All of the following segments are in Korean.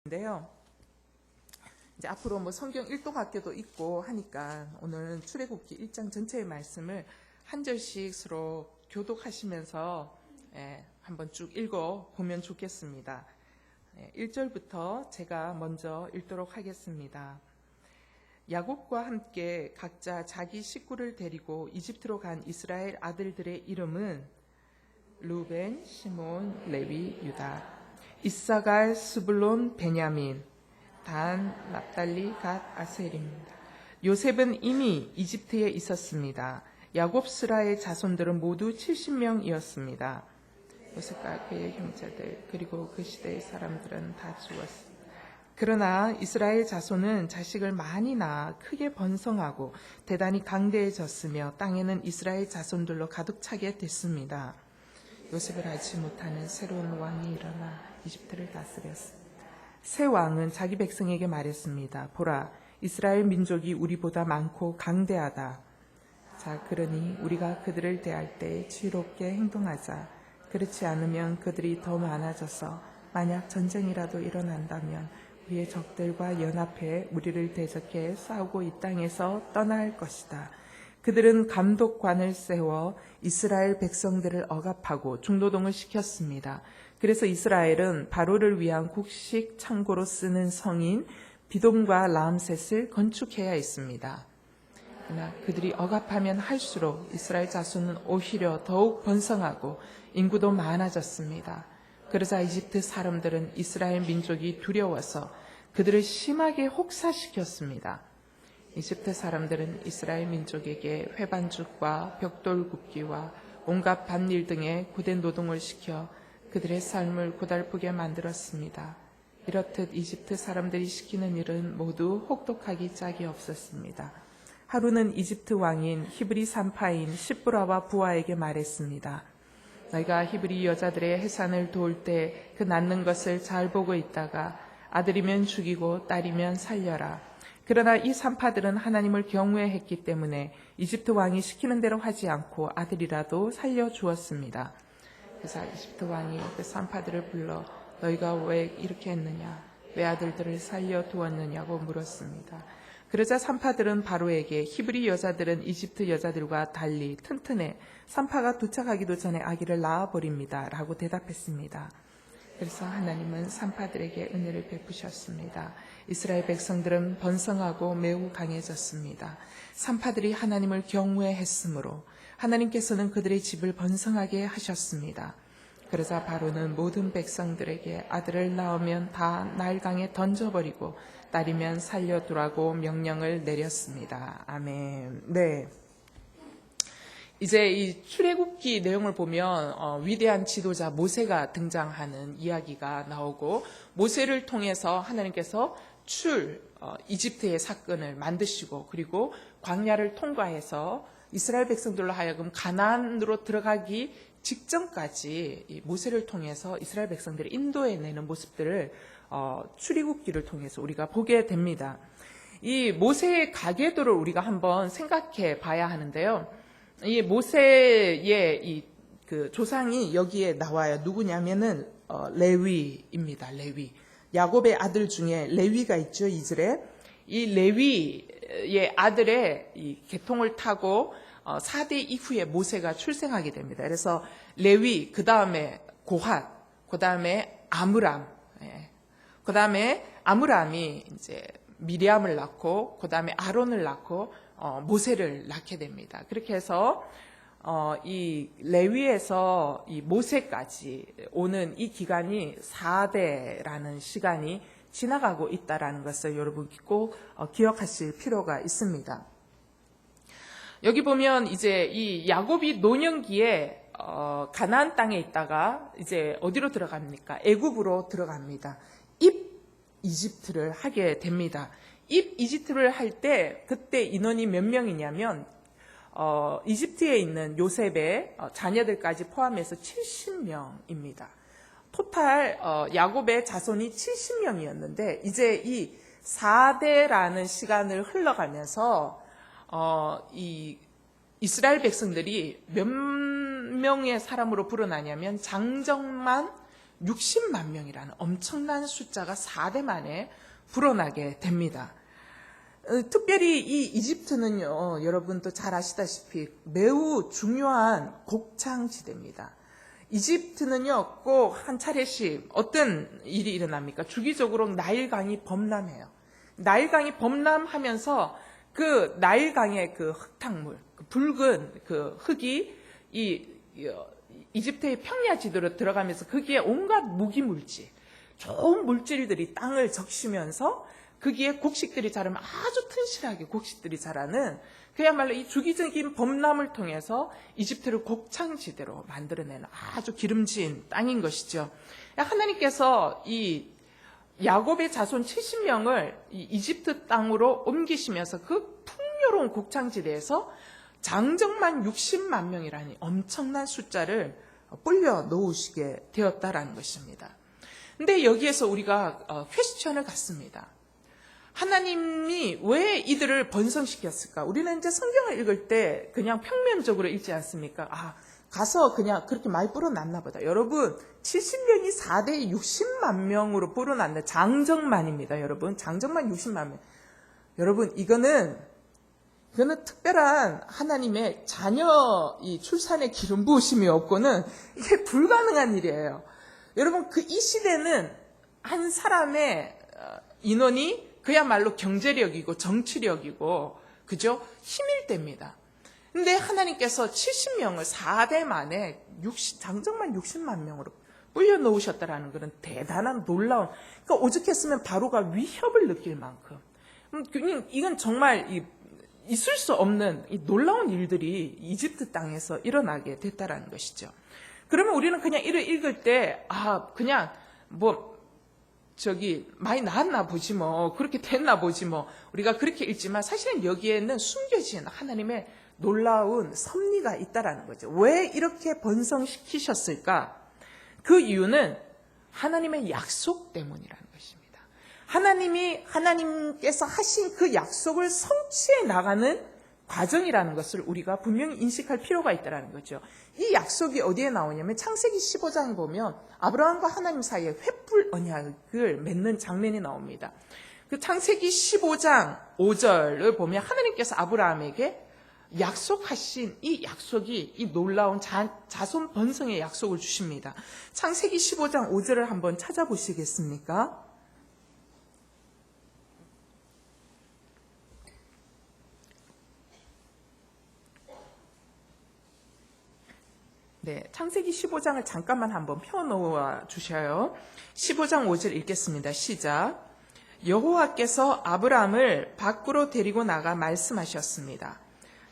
인데요. 이제 앞으로 성경 일독학교도 있고 하니까 오늘 출애굽기 1장 전체의 말씀을 한 절씩 서로 교독하시면서 한번 쭉 읽어 보면 좋겠습니다. 1절부터 제가 먼저 읽도록 하겠습니다. 야곱과 함께 각자 자기 식구를 데리고 이집트로 간 이스라엘 아들들의 이름은 루벤, 시몬, 레위, 유다, 이사갈, 스불론, 베냐민, 단, 납달리, 갓, 아셀입니다. 요셉은 이미 이집트에 있었습니다. 야곱 스라의 자손들은 모두 70명이었습니다. 요셉과 그의 형제들 그리고 그 시대의 사람들은 다 죽었습니다. 그러나 이스라엘 자손은 자식을 많이 낳아 크게 번성하고 대단히 강대해졌으며 땅에는 이스라엘 자손들로 가득 차게 됐습니다. 요셉을 알지 못하는 새로운 왕이 일어나 이집트를 다스렸습니다. 새 왕은 자기 백성에게 말했습니다. 보라, 이스라엘 민족이 우리보다 많고 강대하다. 자, 그러니 우리가 그들을 대할 때 지혜롭게 행동하자. 그렇지 않으면 그들이 더 많아져서 만약 전쟁이라도 일어난다면 우리의 적들과 연합해 우리를 대적해 싸우고 이 땅에서 떠나야 할 것이다. 그들은 감독관을 세워 이스라엘 백성들을 억압하고 중노동을 시켰습니다. 그래서 이스라엘은 바로를 위한 곡식 창고로 쓰는 성인 비돔과 라암셋을 건축해야 했습니다. 그러나 그들이 억압하면 할수록 이스라엘 자손은 오히려 더욱 번성하고 인구도 많아졌습니다. 그러자 이집트 사람들은 이스라엘 민족이 두려워서 그들을 심하게 혹사시켰습니다. 이집트 사람들은 이스라엘 민족에게 회반죽과 벽돌 굽기와 온갖 밭일 등의 고된 노동을 시켜 그들의 삶을 고달프게 만들었습니다. 이렇듯 이집트 사람들이 시키는 일은 모두 혹독하기 짝이 없었습니다. 하루는 이집트 왕인 히브리 산파인 시브라와 부하에게 말했습니다. 너희가 히브리 여자들의 해산을 도울 때 그 낳는 것을 잘 보고 있다가 아들이면 죽이고 딸이면 살려라. 그러나 이 산파들은 하나님을 경외했기 때문에 이집트 왕이 시키는 대로 하지 않고 아들이라도 살려주었습니다. 그래서 이집트 왕이 그 산파들을 불러 너희가 왜 이렇게 했느냐, 왜 아들들을 살려두었느냐고 물었습니다. 그러자 산파들은 바로에게 히브리 여자들은 이집트 여자들과 달리 튼튼해 산파가 도착하기도 전에 아기를 낳아버립니다 라고 대답했습니다. 그래서 하나님은 산파들에게 은혜를 베푸셨습니다. 이스라엘 백성들은 번성하고 매우 강해졌습니다. 산파들이 하나님을 경외했으므로 하나님께서는 그들의 집을 번성하게 하셨습니다. 그러자 바로는 모든 백성들에게 아들을 낳으면 다 나일강에 던져버리고 딸이면 살려두라고 명령을 내렸습니다. 아멘. 네. 이제 이 출애굽기 내용을 보면 위대한 지도자 모세가 등장하는 이야기가 나오고 모세를 통해서 하나님께서 이집트의 사건을 만드시고 그리고 광야를 통과해서 이스라엘 백성들로 하여금 가나안으로 들어가기 직전까지 이 모세를 통해서 이스라엘 백성들을 인도해내는 모습들을 출애굽기를 통해서 우리가 보게 됩니다. 이 모세의 가계도를 우리가 한번 생각해 봐야 하는데요. 이 모세의 그 조상이 여기에 나와요. 누구냐면은 레위입니다. 레위. 야곱의 아들 중에 레위가 있죠. 이스라엘. 이 레위의 아들의 이 계통을 타고 4대 이후에 모세가 출생하게 됩니다. 그래서 레위, 그 다음에 고핫, 그 다음에 아므람, 그 다음에 아므람이 이제 미리암을 낳고, 그 다음에 아론을 낳고, 모세를 낳게 됩니다. 그렇게 해서 이 레위에서 이 모세까지 오는 이 기간이 4대라는 시간이 지나가고 있다라는 것을 여러분 꼭 기억하실 필요가 있습니다. 여기 보면 이제 이 야곱이 노년기에 가나안 땅에 있다가 이제 어디로 들어갑니까? 애굽으로 들어갑니다. 이집트를 하게 됩니다. 이집트를 할 때 그때 인원이 몇 명이냐면 이집트에 있는 요셉의 자녀들까지 포함해서 70명입니다. 토탈 야곱의 자손이 70명이었는데 이제 이 4대라는 시간을 흘러가면서 이 이스라엘 백성들이 몇 명의 사람으로 불어나냐면 장정만 60만 명이라는 엄청난 숫자가 4대 만에 불어나게 됩니다. 특별히 이 이집트는요, 여러분도 잘 아시다시피 매우 중요한 곡창지대입니다. 이집트는요, 꼭 한 차례씩 어떤 일이 일어납니까? 주기적으로 나일강이 범람해요. 나일강이 범람하면서 그 나일강의 그 흙탕물, 붉은 그 흙이 이집트의 평야 지도로 들어가면서 거기에 온갖 무기물질, 좋은 물질들이 땅을 적시면서 거기에 곡식들이 자라면 아주 튼실하게 곡식들이 자라는 그야말로 이 주기적인 범람을 통해서 이집트를 곡창지대로 만들어내는 아주 기름진 땅인 것이죠. 하나님께서 이 야곱의 자손 70명을 이집트 땅으로 옮기시면서 그 풍요로운 곡창지대에서 장정만 60만 명이라는 엄청난 숫자를 불려 놓으시게 되었다라는 것입니다. 근데 여기에서 우리가 퀘스천을 갖습니다. 하나님이 왜 이들을 번성시켰을까? 우리는 이제 성경을 읽을 때 그냥 평면적으로 읽지 않습니까? 가서 그냥 그렇게 많이 불어났나 보다. 여러분, 70명이 4대 60만 명으로 불어났네. 장정만입니다, 여러분. 장정만 60만 명. 여러분, 이거는 특별한 하나님의 자녀 이 출산의 기름 부으심이 없고는 이게 불가능한 일이에요. 여러분, 이 시대는 한 사람의 인원이 그야말로 경제력이고 정치력이고, 그죠? 힘일 때입니다. 근데 하나님께서 70명을 4대 만에 장정만 60만 명으로 불려놓으셨다라는 그런 대단한 놀라운, 그러니까 오죽했으면 바로가 위협을 느낄 만큼, 이건 정말 있을 수 없는 이 놀라운 일들이 이집트 땅에서 일어나게 됐다라는 것이죠. 그러면 우리는 그냥 이를 읽을 때, 그냥 많이 나았나 보지 뭐, 그렇게 됐나 보지 뭐, 우리가 그렇게 읽지만 사실은 여기에는 숨겨진 하나님의 놀라운 섭리가 있다라는 거죠. 왜 이렇게 번성시키셨을까? 그 이유는 하나님의 약속 때문이라는 것입니다. 하나님께서 하신 그 약속을 성취해 나가는 과정이라는 것을 우리가 분명히 인식할 필요가 있다는 거죠. 이 약속이 어디에 나오냐면 창세기 15장에 보면 아브라함과 하나님 사이에 횃불 언약을 맺는 장면이 나옵니다. 그 창세기 15장 5절을 보면 하나님께서 아브라함에게 약속하신 이 약속이 이 놀라운 자손 번성의 약속을 주십니다. 창세기 15장 5절을 한번 찾아보시겠습니까? 네, 창세기 15장을 잠깐만 한번 펴놓아 주셔요. 15장 5절 읽겠습니다. 시작. 여호와께서 아브라함을 밖으로 데리고 나가 말씀하셨습니다.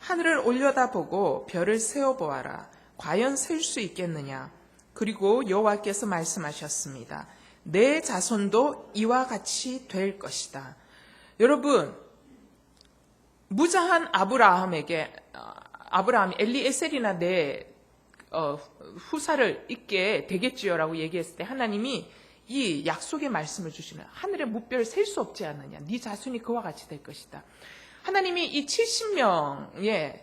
하늘을 올려다보고 별을 세어보아라. 과연 셀 수 있겠느냐? 그리고 여호와께서 말씀하셨습니다. 내 자손도 이와 같이 될 것이다. 여러분, 무자한 아브라함이 엘리에셀이나 내 후사를 있게 되겠지요라고 얘기했을 때 하나님이 이 약속의 말씀을 주시는, 하늘의 무별 셀 수 없지 않느냐, 네 자손이 그와 같이 될 것이다. 하나님이 이 70명의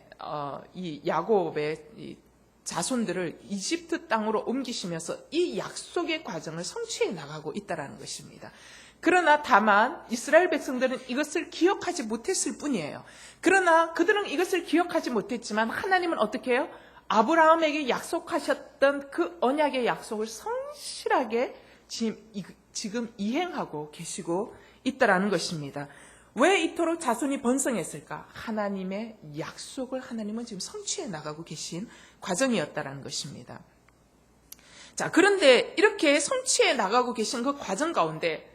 이 야곱의 이 자손들을 이집트 땅으로 옮기시면서 이 약속의 과정을 성취해 나가고 있다는 것입니다. 그러나 다만 이스라엘 백성들은 이것을 기억하지 못했을 뿐이에요. 그러나 그들은 이것을 기억하지 못했지만 하나님은 어떻게 해요? 아브라함에게 약속하셨던 그 언약의 약속을 성실하게 지금 이행하고 계시고 있다라는 것입니다. 왜 이토록 자손이 번성했을까? 하나님의 약속을 하나님은 지금 성취해 나가고 계신 과정이었다라는 것입니다. 자, 그런데 이렇게 성취해 나가고 계신 그 과정 가운데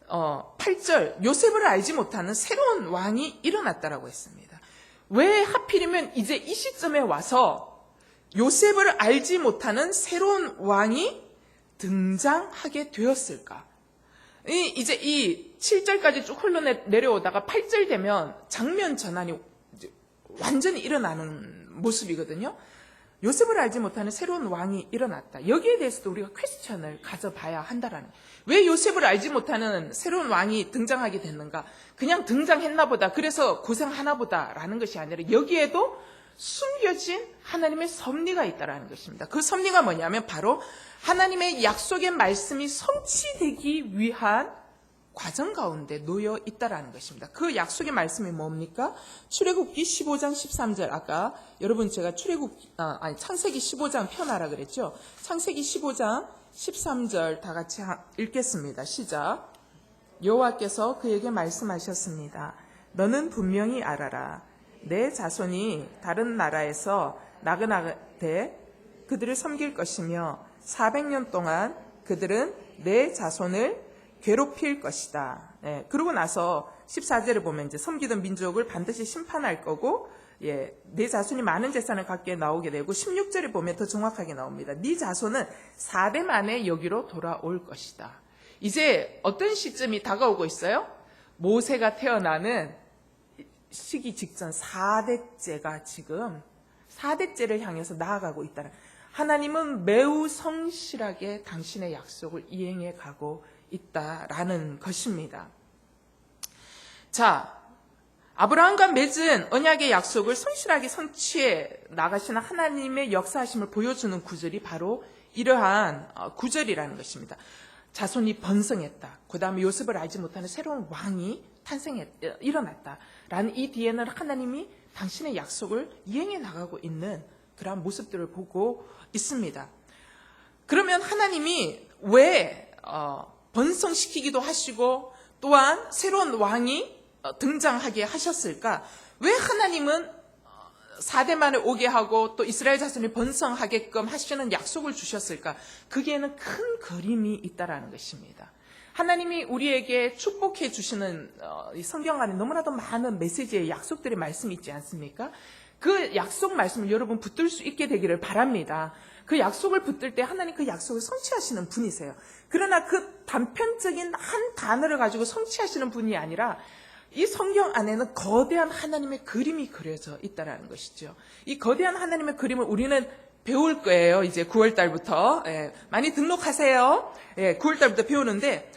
8절, 요셉을 알지 못하는 새로운 왕이 일어났다라고 했습니다. 왜 하필이면 이제 이 시점에 와서 요셉을 알지 못하는 새로운 왕이 등장하게 되었을까? 이제 이 7절까지 쭉 흘러내려오다가 8절 되면 장면 전환이 완전히 일어나는 모습이거든요. 요셉을 알지 못하는 새로운 왕이 일어났다. 여기에 대해서도 우리가 퀘스천을 가져봐야 한다라는. 왜 요셉을 알지 못하는 새로운 왕이 등장하게 됐는가? 그냥 등장했나 보다, 그래서 고생하나 보다라는 것이 아니라 여기에도 숨겨진 하나님의 섭리가 있다라는 것입니다. 그 섭리가 뭐냐면 바로 하나님의 약속의 말씀이 성취되기 위한 과정 가운데 놓여 있다라는 것입니다. 그 약속의 말씀이 뭡니까? 출애굽기 15장 13절. 아까 여러분 제가 창세기 15장 펴놔라 그랬죠? 창세기 15장 13절 다 같이 읽겠습니다. 시작. 여호와께서 그에게 말씀하셨습니다. 너는 분명히 알아라. 내 자손이 다른 나라에서 나그나되 그들을 섬길 것이며 400년 동안 그들은 내 자손을 괴롭힐 것이다. 그러고 나서 14절에 보면 이제 섬기던 민족을 반드시 심판할 거고, 내 자손이 많은 재산을 갖게 나오게 되고, 16절에 보면 더 정확하게 나옵니다. 네 자손은 4대 만에 여기로 돌아올 것이다. 이제 어떤 시점이 다가오고 있어요? 모세가 태어나는 시기 직전 4대째가 지금 4대째를 향해서 나아가고 있다는. 하나님은 매우 성실하게 당신의 약속을 이행해 가고 있다라는 것입니다. 자, 아브라함과 맺은 언약의 약속을 성실하게 성취해 나가시는 하나님의 역사하심을 보여주는 구절이 바로 이러한 구절이라는 것입니다. 자손이 번성했다. 그 다음에 요셉을 알지 못하는 새로운 왕이 일어났다라는 이 뒤에는 하나님이 당신의 약속을 이행해 나가고 있는 그러한 모습들을 보고 있습니다. 그러면 하나님이 왜 번성시키기도 하시고 또한 새로운 왕이 등장하게 하셨을까? 왜 하나님은 4대 만에 오게 하고 또 이스라엘 자손이 번성하게끔 하시는 약속을 주셨을까? 거기에는 큰 그림이 있다라는 것입니다. 하나님이 우리에게 축복해 주시는 이 성경 안에 너무나도 많은 메시지의 약속들의 말씀이 있지 않습니까? 그 약속 말씀을 여러분 붙들 수 있게 되기를 바랍니다. 그 약속을 붙들 때 하나님 그 약속을 성취하시는 분이세요. 그러나 그 단편적인 한 단어를 가지고 성취하시는 분이 아니라 이 성경 안에는 거대한 하나님의 그림이 그려져 있다는 것이죠. 이 거대한 하나님의 그림을 우리는 배울 거예요. 이제 9월 달부터. 많이 등록하세요. 9월 달부터 배우는데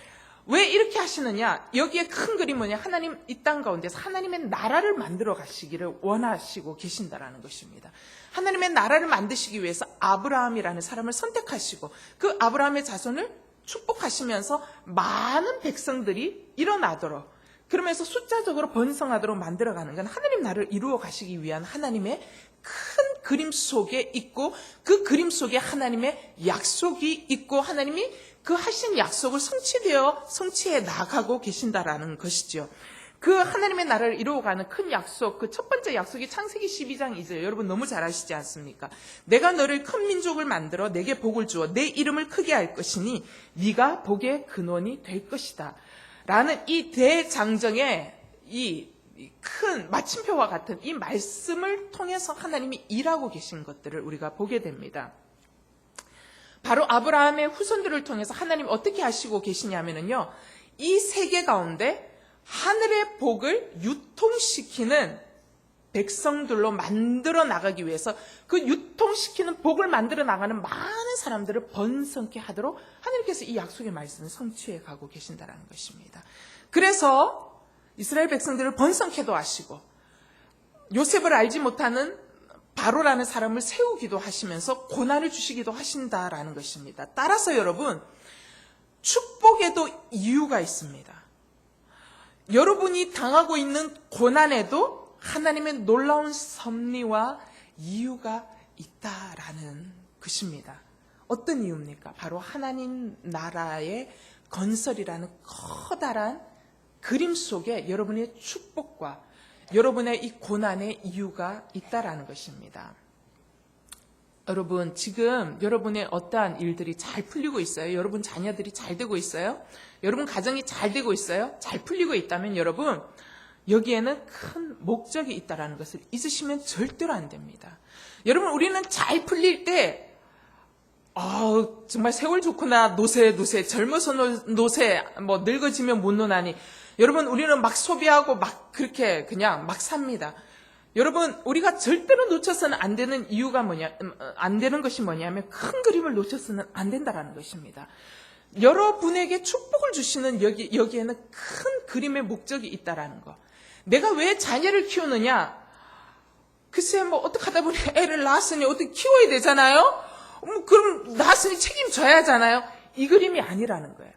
왜 이렇게 하시느냐? 여기에 큰 그림 뭐냐? 하나님 이 땅 가운데서 하나님의 나라를 만들어 가시기를 원하시고 계신다라는 것입니다. 하나님의 나라를 만드시기 위해서 아브라함이라는 사람을 선택하시고 그 아브라함의 자손을 축복하시면서 많은 백성들이 일어나도록, 그러면서 숫자적으로 번성하도록 만들어가는 건 하나님 나라를 이루어 가시기 위한 하나님의 큰 그림 속에 있고, 그 그림 속에 하나님의 약속이 있고 하나님이 그 하신 약속을 성취해 나가고 계신다라는 것이죠. 그 하나님의 나라를 이루어가는 큰 약속, 그 첫 번째 약속이 창세기 12장이죠. 여러분 너무 잘 아시지 않습니까? 내가 너를 큰 민족을 만들어 내게 복을 주어 내 이름을 크게 할 것이니 네가 복의 근원이 될 것이다 라는 이 대장정의 이 큰 마침표와 같은 이 말씀을 통해서 하나님이 일하고 계신 것들을 우리가 보게 됩니다. 바로 아브라함의 후손들을 통해서 하나님 어떻게 하시고 계시냐면요, 이 세계 가운데 하늘의 복을 유통시키는 백성들로 만들어 나가기 위해서 그 유통시키는 복을 만들어 나가는 많은 사람들을 번성케 하도록 하나님께서 이 약속의 말씀을 성취해 가고 계신다는 것입니다. 그래서 이스라엘 백성들을 번성케도 하시고 요셉을 알지 못하는 바로라는 사람을 세우기도 하시면서 고난을 주시기도 하신다라는 것입니다. 따라서 여러분, 축복에도 이유가 있습니다. 여러분이 당하고 있는 고난에도 하나님의 놀라운 섭리와 이유가 있다라는 것입니다. 어떤 이유입니까? 바로 하나님 나라의 건설이라는 커다란 그림 속에 여러분의 축복과 여러분의 이 고난의 이유가 있다라는 것입니다. 여러분, 지금 여러분의 어떠한 일들이 잘 풀리고 있어요? 여러분 자녀들이 잘 되고 있어요? 여러분 가정이 잘 되고 있어요? 잘 풀리고 있다면 여러분, 여기에는 큰 목적이 있다는 것을 잊으시면 절대로 안 됩니다. 여러분, 우리는 잘 풀릴 때 정말 세월 좋구나, 노세 젊어서 노세, 늙어지면 못 노나니. 여러분, 우리는 막 소비하고 막 그렇게 그냥 막 삽니다. 여러분, 우리가 절대로 놓쳐서는 안 되는 안 되는 것이 뭐냐면 큰 그림을 놓쳐서는 안 된다라는 것입니다. 여러분에게 축복을 주시는 여기에는 큰 그림의 목적이 있다라는 거. 내가 왜 자녀를 키우느냐? 글쎄 뭐 어떻게 하다 보니 애를 낳았으니 어떻게 키워야 되잖아요. 그럼 낳았으니 책임져야 하잖아요. 이 그림이 아니라는 거예요.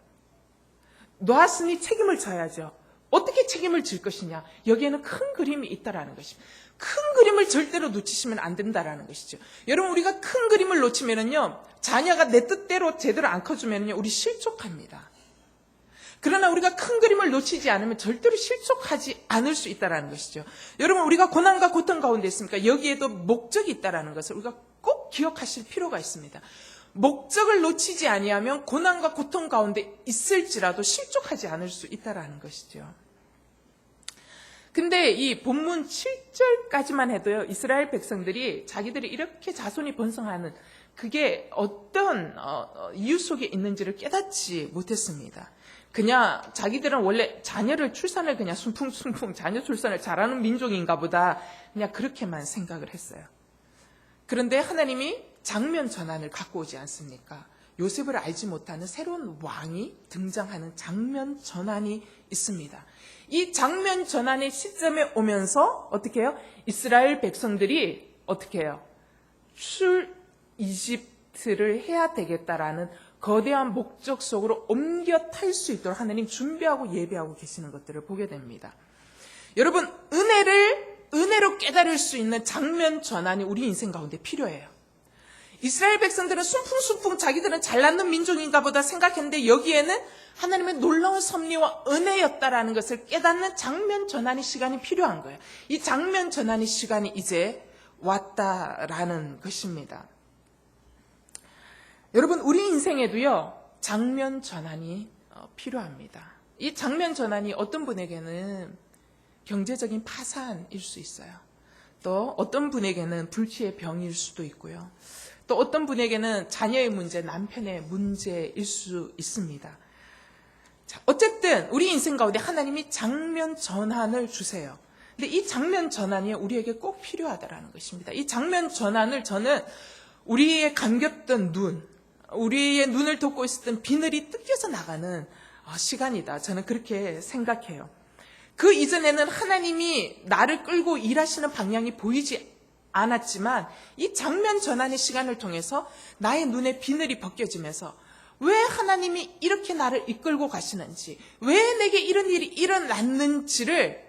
낳았으니 책임을 져야죠. 어떻게 책임을 질 것이냐. 여기에는 큰 그림이 있다라는 것입니다. 큰 그림을 절대로 놓치시면 안 된다라는 것이죠. 여러분, 우리가 큰 그림을 놓치면은요, 자녀가 내 뜻대로 제대로 안 커주면은요, 우리 실족합니다. 그러나 우리가 큰 그림을 놓치지 않으면 절대로 실족하지 않을 수 있다는 것이죠. 여러분, 우리가 고난과 고통 가운데 있습니까? 여기에도 목적이 있다는 것을 우리가 꼭 기억하실 필요가 있습니다. 목적을 놓치지 아니하면 고난과 고통 가운데 있을지라도 실족하지 않을 수 있다는 것이죠. 근데 이 본문 7절까지만 해도요, 이스라엘 백성들이 자기들이 이렇게 자손이 번성하는 그게 어떤 이유 속에 있는지를 깨닫지 못했습니다. 그냥 자기들은 원래 출산을 그냥 순풍순풍 자녀 출산을 잘하는 민족인가 보다 그냥 그렇게만 생각을 했어요. 그런데 하나님이 장면 전환을 갖고 오지 않습니까? 요셉을 알지 못하는 새로운 왕이 등장하는 장면 전환이 있습니다. 이 장면 전환의 시점에 오면서 어떻게 해요? 이스라엘 백성들이 어떻게 해요? 이집트를 해야 되겠다라는 거대한 목적 속으로 옮겨 탈 수 있도록 하나님 준비하고 예배하고 계시는 것들을 보게 됩니다. 여러분, 은혜로 깨달을 수 있는 장면 전환이 우리 인생 가운데 필요해요. 이스라엘 백성들은 순풍순풍 자기들은 잘났는 민족인가 보다 생각했는데 여기에는 하나님의 놀라운 섭리와 은혜였다라는 것을 깨닫는 장면 전환의 시간이 필요한 거예요. 이 장면 전환의 시간이 이제 왔다라는 것입니다. 여러분, 우리 인생에도요, 장면 전환이 필요합니다. 이 장면 전환이 어떤 분에게는 경제적인 파산일 수 있어요. 또 어떤 분에게는 불치의 병일 수도 있고요. 또 어떤 분에게는 자녀의 문제, 남편의 문제일 수 있습니다. 자, 어쨌든 우리 인생 가운데 하나님이 장면 전환을 주세요. 근데 이 장면 전환이 우리에게 꼭 필요하다는 것입니다. 이 장면 전환을 저는 우리의 감겼던 우리의 눈을 덮고 있었던 비늘이 뜯겨서 나가는 시간이다. 저는 그렇게 생각해요. 그 이전에는 하나님이 나를 끌고 일하시는 방향이 보이지 않았지만 이 장면 전환의 시간을 통해서 나의 눈에 비늘이 벗겨지면서 왜 하나님이 이렇게 나를 이끌고 가시는지, 왜 내게 이런 일이 일어났는지를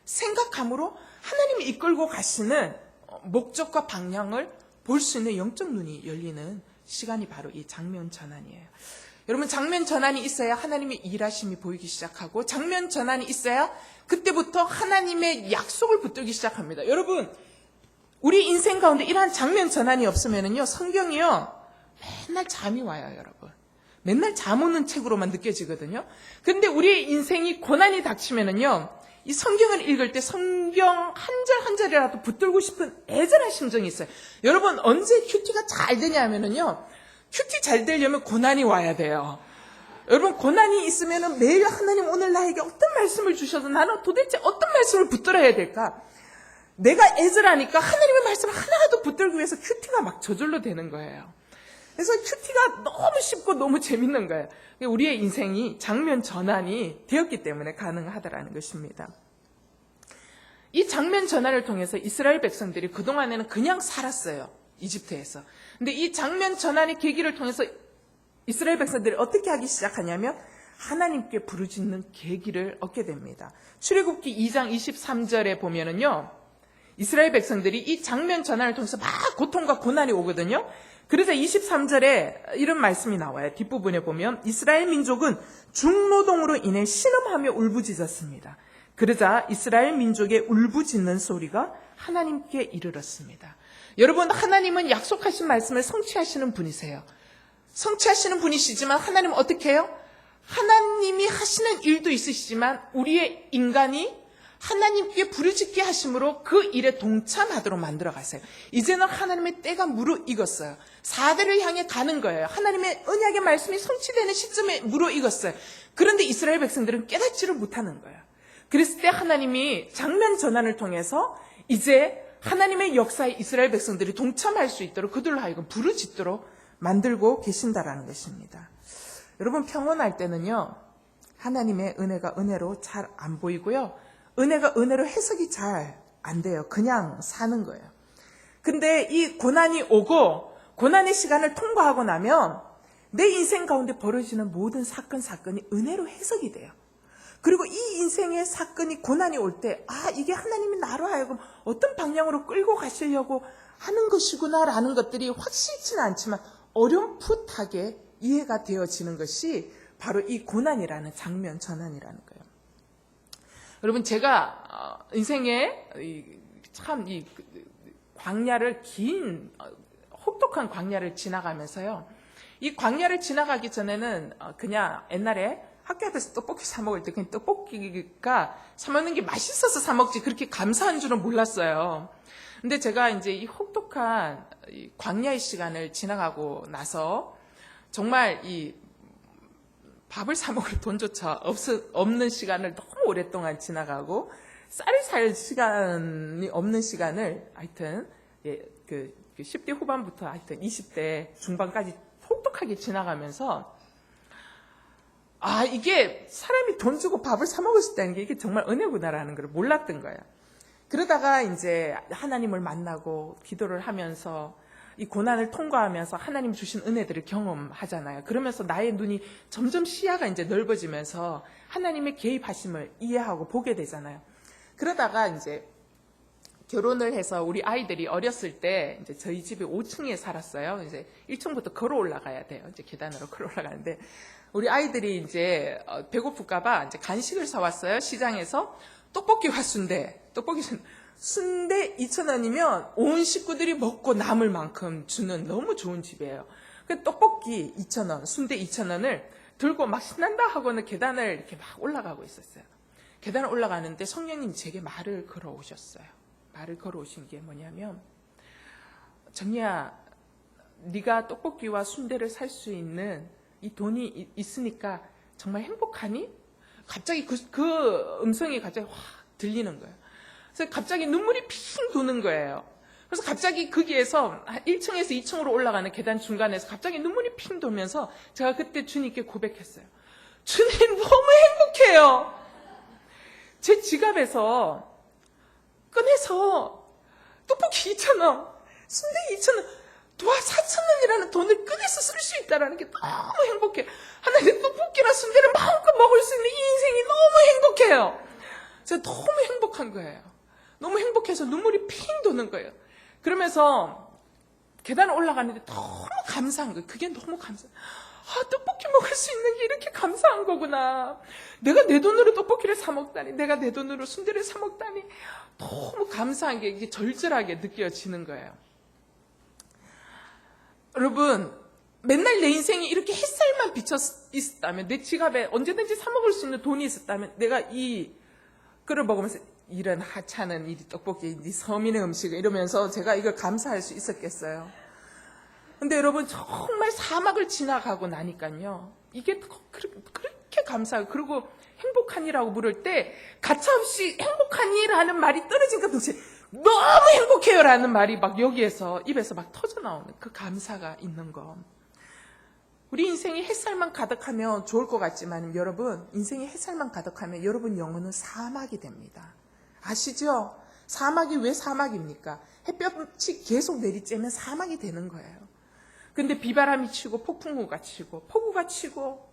생각함으로 하나님이 이끌고 가시는 목적과 방향을 볼 수 있는 영적 눈이 열리는 시간이 바로 이 장면 전환이에요. 여러분, 장면 전환이 있어야 하나님의 일하심이 보이기 시작하고 장면 전환이 있어야 그때부터 하나님의 약속을 붙들기 시작합니다. 여러분, 우리 인생 가운데 이러한 장면 전환이 없으면요, 성경이요, 맨날 잠이 와요, 여러분. 맨날 잠 오는 책으로만 느껴지거든요. 그런데 우리의 인생이 고난이 닥치면은요, 이 성경을 읽을 때 성경 한 절 한 절이라도 붙들고 싶은 애절한 심정이 있어요. 여러분, 언제 큐티가 잘 되냐 하면은요, 큐티 잘 되려면 고난이 와야 돼요. 여러분, 고난이 있으면은 매일 하나님 오늘 나에게 어떤 말씀을 주셔서 나는 도대체 어떤 말씀을 붙들어야 될까? 내가 애절하니까 하나님의 말씀을 하나라도 붙들기 위해서 큐티가 막 저절로 되는 거예요. 그래서 큐티가 너무 쉽고 너무 재밌는 거예요. 우리의 인생이 장면 전환이 되었기 때문에 가능하다라는 것입니다. 이 장면 전환을 통해서 이스라엘 백성들이 그동안에는 그냥 살았어요. 이집트에서. 근데 이 장면 전환의 계기를 통해서 이스라엘 백성들이 어떻게 하기 시작하냐면 하나님께 부르짖는 계기를 얻게 됩니다. 출애굽기 2장 23절에 보면은요, 이스라엘 백성들이 이 장면 전환을 통해서 막 고통과 고난이 오거든요. 그래서 23절에 이런 말씀이 나와요. 뒷부분에 보면 이스라엘 민족은 중노동으로 인해 신음하며 울부짖었습니다. 그러자 이스라엘 민족의 울부짖는 소리가 하나님께 이르렀습니다. 여러분, 하나님은 약속하신 말씀을 성취하시는 분이세요. 성취하시는 분이시지만 하나님은 어떻게 해요? 하나님이 하시는 일도 있으시지만 우리의 인간이 하나님께 부르짖게 하심으로 그 일에 동참하도록 만들어 가세요. 이제는 하나님의 때가 무르익었어요. 4대를 향해 가는 거예요. 하나님의 언약의 말씀이 성취되는 시점에 무르익었어요. 그런데 이스라엘 백성들은 깨닫지를 못하는 거예요. 그랬을 때 하나님이 장면 전환을 통해서 이제 하나님의 역사에 이스라엘 백성들이 동참할 수 있도록 그들로 하여금 부르짖도록 만들고 계신다라는 것입니다. 여러분, 평온할 때는요, 하나님의 은혜가 은혜로 잘 안 보이고요, 은혜가 은혜로 해석이 잘 안 돼요. 그냥 사는 거예요. 근데 이 고난이 오고 고난의 시간을 통과하고 나면 내 인생 가운데 벌어지는 모든 사건이 은혜로 해석이 돼요. 그리고 이 인생의 사건이 고난이 올 때, 이게 하나님이 나로 하여금 어떤 방향으로 끌고 가시려고 하는 것이구나라는 것들이 확실치는 않지만 어렴풋하게 이해가 되어지는 것이 바로 이 고난이라는 장면 전환이라는 거예요. 여러분, 제가 인생에 참 이 광야를 긴 혹독한 광야를 지나가면서요. 이 광야를 지나가기 전에는 그냥 옛날에 학교 앞에서 떡볶이 사 먹을 때 그냥 떡볶이가 사 먹는 게 맛있어서 사 먹지 그렇게 감사한 줄은 몰랐어요. 근데 제가 이제 이 혹독한 이 광야의 시간을 지나가고 나서 정말 이 밥을 사 먹을 돈조차 없는 시간을 너무 오랫동안 지나가고 쌀을 살 시간이 없는 시간을 하여튼 그 10대 후반부터 하여튼 20대 중반까지 혹독하게 지나가면서 이게 사람이 돈 주고 밥을 사 먹을 수 있다는 게 이게 정말 은혜구나라는 걸 몰랐던 거예요. 그러다가 이제 하나님을 만나고 기도를 하면서 이 고난을 통과하면서 하나님 주신 은혜들을 경험하잖아요. 그러면서 나의 눈이 점점 시야가 이제 넓어지면서 하나님의 개입하심을 이해하고 보게 되잖아요. 그러다가 이제 결혼을 해서 우리 아이들이 어렸을 때 이제 저희 집이 5층에 살았어요. 이제 1층부터 걸어 올라가야 돼요. 이제 계단으로 걸어 올라가는데 우리 아이들이 이제 배고플까봐 이제 간식을 사왔어요. 시장에서 떡볶이와 순대, 순대 2,000원이면 온 식구들이 먹고 남을 만큼 주는 너무 좋은 집이에요. 그 떡볶이 2,000원, 순대 2,000원을 들고 막 신난다 하고는 계단을 이렇게 막 올라가고 있었어요. 계단을 올라가는데 성령님이 제게 말을 걸어오셨어요. 말을 걸어오신 게 뭐냐면, 정리야, 네가 떡볶이와 순대를 살 수 있는 이 돈이 있으니까 정말 행복하니? 갑자기 그 음성이 갑자기 확 들리는 거예요. 그래서 갑자기 눈물이 핑 도는 거예요. 그래서 갑자기 거기에서 1층에서 2층으로 올라가는 계단 중간에서 갑자기 눈물이 핑 돌면서 제가 그때 주님께 고백했어요. 주님, 너무 행복해요. 제 지갑에서 꺼내서 떡볶이 2,000원, 순대 2,000원, 도화 4,000원이라는 돈을 꺼내서 쓸 수 있다는 게 너무 행복해요. 하나님, 떡볶이나 순대를 마음껏 먹을 수 있는 이 인생이 너무 행복해요. 제가 너무 행복한 거예요. 너무 행복해서 눈물이 핑 도는 거예요. 그러면서 계단을 올라가는데 너무 감사한 거예요. 그게 너무 감사해요. 떡볶이 먹을 수 있는 게 이렇게 감사한 거구나. 내가 내 돈으로 떡볶이를 사 먹다니, 내가 내 돈으로 순대를 사 먹다니, 너무 감사한 게 이게 절절하게 느껴지는 거예요. 여러분, 맨날 내 인생이 이렇게 햇살만 비쳐 있었다면, 내 지갑에 언제든지 사 먹을 수 있는 돈이 있었다면, 내가 이 끓을 먹으면서 이런 하찮은 이 떡볶이, 이 서민의 음식 이러면서 제가 이걸 감사할 수 있었겠어요. 근데 여러분, 정말 사막을 지나가고 나니까요, 이게 그렇게 감사하고, 그리고 행복하니라고 물을 때 가차없이 행복하니라는 말이 떨어진 것 없이 너무 행복해요라는 말이 막 여기에서 입에서 막 터져 나오는 그 감사가 있는 거. 우리 인생이 햇살만 가득하면 좋을 것 같지만 여러분, 인생이 햇살만 가득하면 여러분 영혼은 사막이 됩니다. 아시죠? 사막이 왜 사막입니까? 햇볕이 계속 내리쬐면 사막이 되는 거예요. 근데 비바람이 치고 폭풍우가 치고 폭우가 치고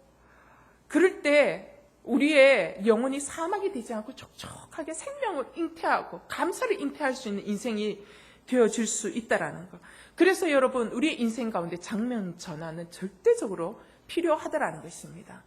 그럴 때 우리의 영혼이 사막이 되지 않고 촉촉하게 생명을 잉태하고 감사를 잉태할 수 있는 인생이 되어질 수 있다라는 거. 그래서 여러분, 우리의 인생 가운데 장면 전환은 절대적으로 필요하다라는 것입니다.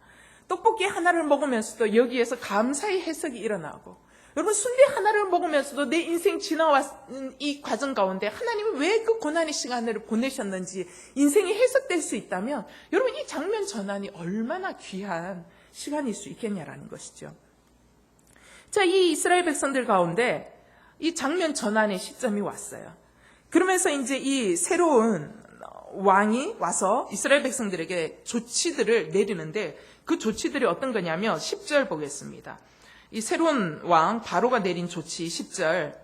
떡볶이 하나를 먹으면서도 여기에서 감사의 해석이 일어나고, 여러분, 순대 하나를 먹으면서도 내 인생 지나왔는 이 과정 가운데 하나님은 왜 그 고난의 시간을 보내셨는지 인생이 해석될 수 있다면 여러분, 이 장면 전환이 얼마나 귀한 시간일 수 있겠냐라는 것이죠. 자, 이 이스라엘 백성들 가운데 이 장면 전환의 시점이 왔어요. 그러면서 이제 이 새로운 왕이 와서 이스라엘 백성들에게 조치들을 내리는데 그 조치들이 어떤 거냐면 10절 보겠습니다. 이 새로운 왕 바로가 내린 조치 10절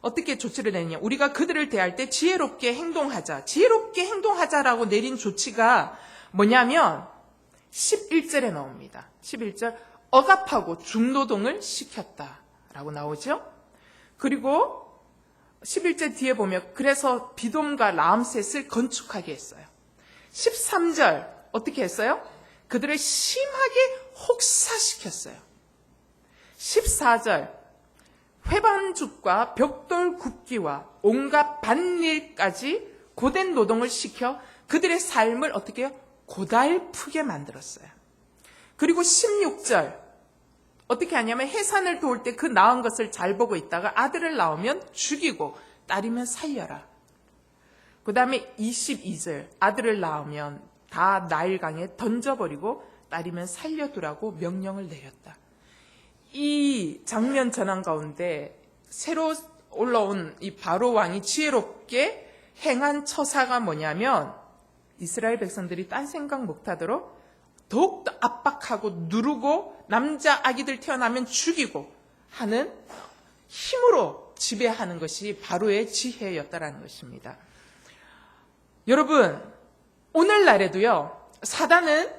어떻게 조치를 내느냐. 우리가 그들을 대할 때 지혜롭게 행동하자. 지혜롭게 행동하자라고 내린 조치가 뭐냐면 11절에 나옵니다. 11절 억압하고 중노동을 시켰다라고 나오죠. 그리고 11절 뒤에 보면 그래서 비돔과 라암셋을 건축하게 했어요. 13절 어떻게 했어요? 그들을 심하게 혹사시켰어요. 14절 회반죽과 벽돌 굽기와 온갖 밭일까지 고된 노동을 시켜 그들의 삶을 어떻게 해요? 고달프게 만들었어요. 그리고 16절 어떻게 하냐면 해산을 도울 때 그 낳은 것을 잘 보고 있다가 아들을 낳으면 죽이고 딸이면 살려라. 그 다음에 22절 아들을 낳으면 다 나일강에 던져버리고 딸이면 살려두라고 명령을 내렸다. 이 장면 전환 가운데 새로 올라온 이 바로 왕이 지혜롭게 행한 처사가 뭐냐면 이스라엘 백성들이 딴 생각 못하도록 더욱더 압박하고 누르고 남자 아기들 태어나면 죽이고 하는 힘으로 지배하는 것이 바로의 지혜였다라는 것입니다. 여러분, 오늘날에도요, 사단은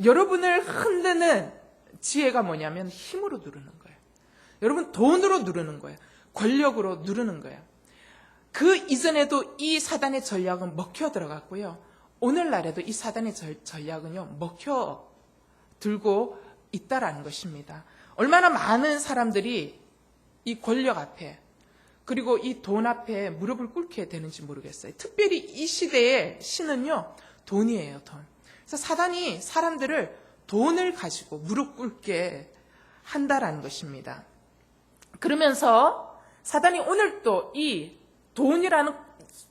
여러분을 흔드는 지혜가 뭐냐면 힘으로 누르는 거예요. 여러분, 돈으로 누르는 거예요. 권력으로 누르는 거예요. 그 이전에도 이 사단의 전략은 먹혀 들어갔고요. 오늘날에도 이 사단의 전략은요, 먹혀 들고 있다라는 것입니다. 얼마나 많은 사람들이 이 권력 앞에 그리고 이 돈 앞에 무릎을 꿇게 되는지 모르겠어요. 특별히 이 시대의 신은요, 돈이에요, 돈. 그래서 사단이 사람들을 돈을 가지고 무릎 꿇게 한다라는 것입니다. 그러면서 사단이 오늘도 이 돈이라는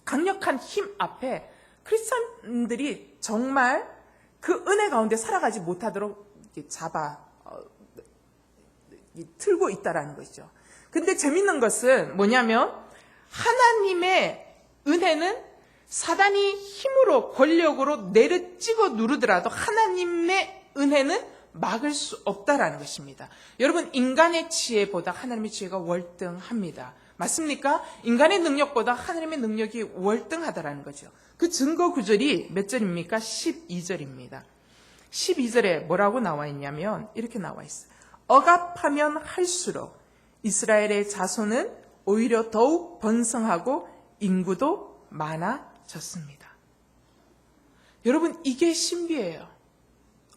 강력한 힘 앞에 크리스천들이 정말 그 은혜 가운데 살아가지 못하도록 틀고 있다라는 것이죠. 근데 재밌는 것은 뭐냐면 하나님의 은혜는 사단이 힘으로 권력으로 내려찍어 누르더라도 하나님의 은혜는 막을 수 없다라는 것입니다. 여러분, 인간의 지혜보다 하나님의 지혜가 월등합니다. 맞습니까? 인간의 능력보다 하나님의 능력이 월등하다라는 거죠. 그 증거 구절이 몇 절입니까? 12절입니다. 12절에 뭐라고 나와 있냐면 이렇게 나와 있어요. 억압하면 할수록 이스라엘의 자손은 오히려 더욱 번성하고 인구도 많아졌습니다. 여러분, 이게 신비예요.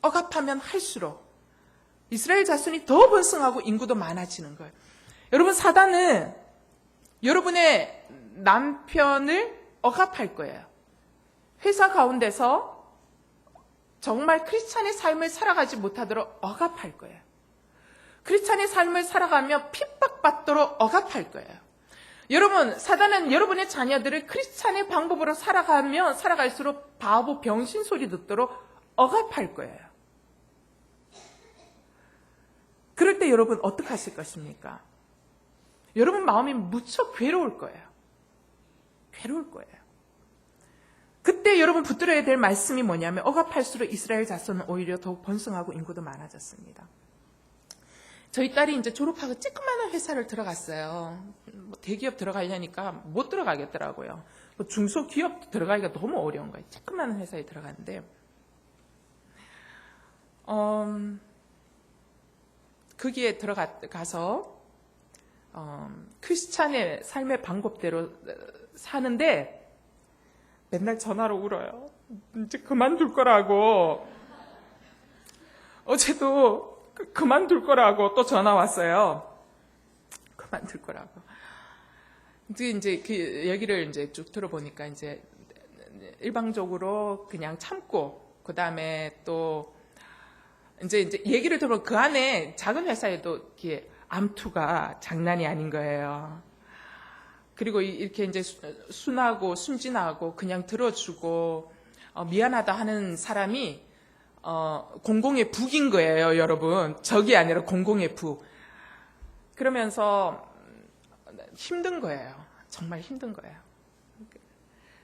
억압하면 할수록 이스라엘 자손이 더 번성하고 인구도 많아지는 거예요. 여러분, 사단은 여러분의 남편을 억압할 거예요. 회사 가운데서 정말 크리스찬의 삶을 살아가지 못하도록 억압할 거예요. 크리스찬의 삶을 살아가며 핍박받도록 억압할 거예요. 여러분, 사단은 여러분의 자녀들을 크리스찬의 방법으로 살아가면 살아갈수록 바보 병신 소리 듣도록 억압할 거예요. 그럴 때 여러분 어떻게 하실 것입니까? 여러분 마음이 무척 괴로울 거예요. 괴로울 거예요. 그때 여러분 붙들어야 될 말씀이 뭐냐면 억압할수록 이스라엘 자손은 오히려 더욱 번성하고 인구도 많아졌습니다. 저희 딸이 이제 졸업하고 쬐끄만한 회사를 들어갔어요. 대기업 들어가려니까 못 들어가겠더라고요. 중소기업 들어가기가 너무 어려운 거예요. 쬐끄만한 회사에 들어갔는데 거기에 들어가서 크리스찬의 삶의 방법대로 사는데 맨날 전화로 울어요. 이제 그만둘 거라고. 어제도 그만둘 거라고 또 전화 왔어요. 그만둘 거라고. 이제 그 얘기를 이제 쭉 들어보니까 이제 일방적으로 그냥 참고 그 다음에 또 이제 얘기를 들어보면 그 안에 작은 회사에도 이렇게 암투가 장난이 아닌 거예요. 그리고 이렇게 이제 순하고 순진하고 그냥 들어주고 미안하다 하는 사람이 공공의 북인 거예요, 여러분. 적이 아니라 공공의 북. 그러면서 힘든 거예요. 정말 힘든 거예요.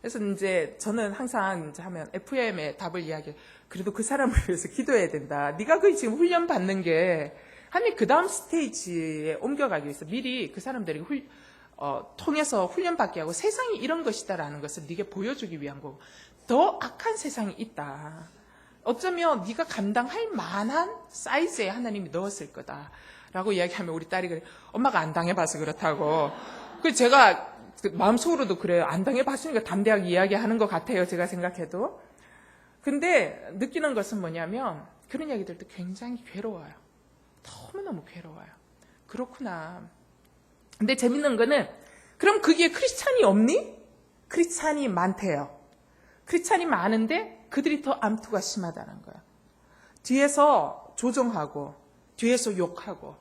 그래서 이제 저는 항상 이제 하면 FM의 답을 이야기해요. 그래도 그 사람을 위해서 기도해야 된다. 네가 그 지금 훈련 받는 게 하나님 그 다음 스테이지에 옮겨가기 위해서 미리 그 사람들이 통해서 훈련받게 하고 세상이 이런 것이다라는 것을 네게 보여주기 위한 거고 더 악한 세상이 있다. 어쩌면 네가 감당할 만한 사이즈에 하나님이 넣었을 거다라고 이야기하면 우리 딸이 그래. 엄마가 안 당해봐서 그렇다고. 그 제가 마음속으로도 그래요. 안 당해봤으니까 담대하게 이야기하는 것 같아요. 제가 생각해도. 근데 느끼는 것은 뭐냐면 그런 이야기 들을 때 굉장히 괴로워요. 너무너무 괴로워요. 그렇구나. 근데 재밌는 거는 그럼 거기에 크리스찬이 없니? 크리스찬이 많대요. 크리스찬이 많은데 그들이 더 암투가 심하다는 거예요. 뒤에서 조종하고 뒤에서 욕하고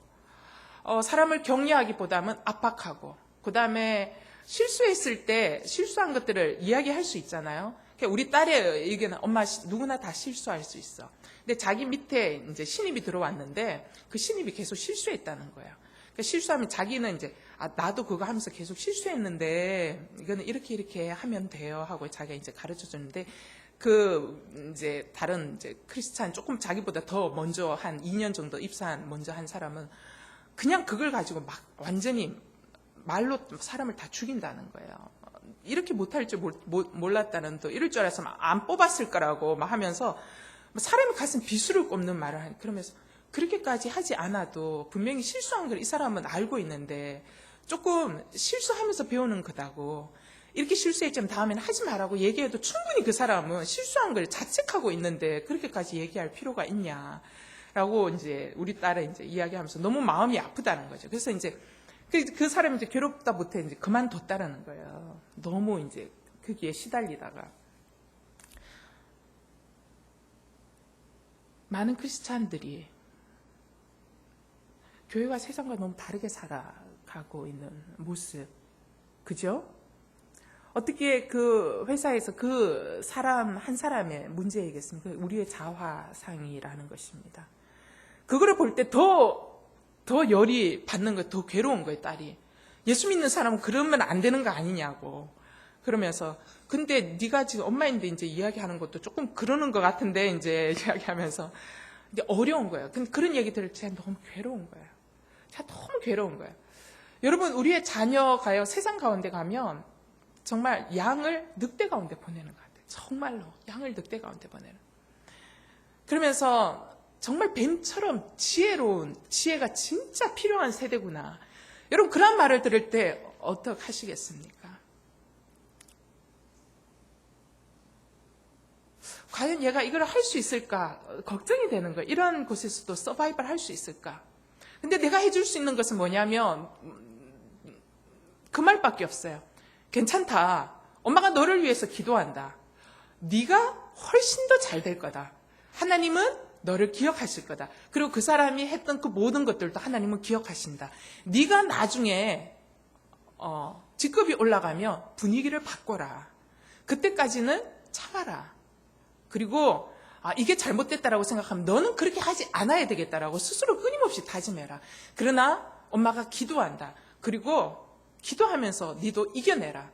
사람을 격려하기보다는 압박하고 그 다음에 실수했을 때 실수한 것들을 이야기할 수 있잖아요. 우리 딸의 의견은 엄마 누구나 다 실수할 수 있어. 근데 자기 밑에 이제 신입이 들어왔는데 그 신입이 계속 실수했다는 거예요. 그러니까 실수하면 자기는 이제 나도 그거 하면서 계속 실수했는데 이거는 이렇게 하면 돼요 하고 자기가 이제 가르쳐 주는데 그 이제 다른 이제 크리스찬 조금 자기보다 더 먼저 한 2년 정도 입사한 먼저 한 사람은 그냥 그걸 가지고 막 완전히 말로 사람을 다 죽인다는 거예요. 이렇게 못할 줄 몰랐다는 또 이럴 줄 알아서 안 뽑았을 거라고 막 하면서 사람이 가슴 비수를 꼽는 말을 하니 그러면서 그렇게까지 하지 않아도 분명히 실수한 걸 이 사람은 알고 있는데 조금 실수하면서 배우는 거다고 이렇게 실수했지만 다음에는 하지 말라고 얘기해도 충분히 그 사람은 실수한 걸 자책하고 있는데 그렇게까지 얘기할 필요가 있냐라고 이제 우리 딸은 이제 이야기하면서 너무 마음이 아프다는 거죠. 그래서 이제 그 사람이 이제 괴롭다 못해 이제 그만뒀다라는 거예요. 너무 이제 거기에 시달리다가. 많은 크리스찬들이 교회와 세상과 너무 다르게 살아가고 있는 모습. 그죠? 어떻게 그 회사에서 그 사람 한 사람의 문제이겠습니까? 우리의 자화상이라는 것입니다. 그거를 볼 때 더 열이 받는 거예요. 더 괴로운 거예요, 딸이. 예수 믿는 사람은 그러면 안 되는 거 아니냐고. 그러면서 근데 네가 지금 엄마인데 이제 이야기하는 것도 조금 그러는 것 같은데 이제 이야기하면서 이제 어려운 거예요. 근데 그런 얘기 들을 때 너무 괴로운 거예요. 제가 너무 괴로운 거예요. 여러분 우리의 자녀가요 세상 가운데 가면 정말 양을 늑대 가운데 보내는 것 같아요. 정말로 양을 늑대 가운데 보내는. 그러면서 정말 뱀처럼 지혜로운 지혜가 진짜 필요한 세대구나. 여러분 그런 말을 들을 때 어떻게 하시겠습니까? 과연 얘가 이걸 할 수 있을까? 걱정이 되는 거예요. 이런 곳에서도 서바이벌 할 수 있을까? 근데 내가 해줄 수 있는 것은 뭐냐면 그 말밖에 없어요. 괜찮다. 엄마가 너를 위해서 기도한다. 네가 훨씬 더 잘 될 거다. 하나님은 너를 기억하실 거다. 그리고 그 사람이 했던 그 모든 것들도 하나님은 기억하신다. 네가 나중에 직급이 올라가면 분위기를 바꿔라. 그때까지는 참아라. 그리고 이게 잘못됐다라고 생각하면 너는 그렇게 하지 않아야 되겠다라고 스스로 끊임없이 다짐해라. 그러나 엄마가 기도한다. 그리고 기도하면서 너도 이겨내라.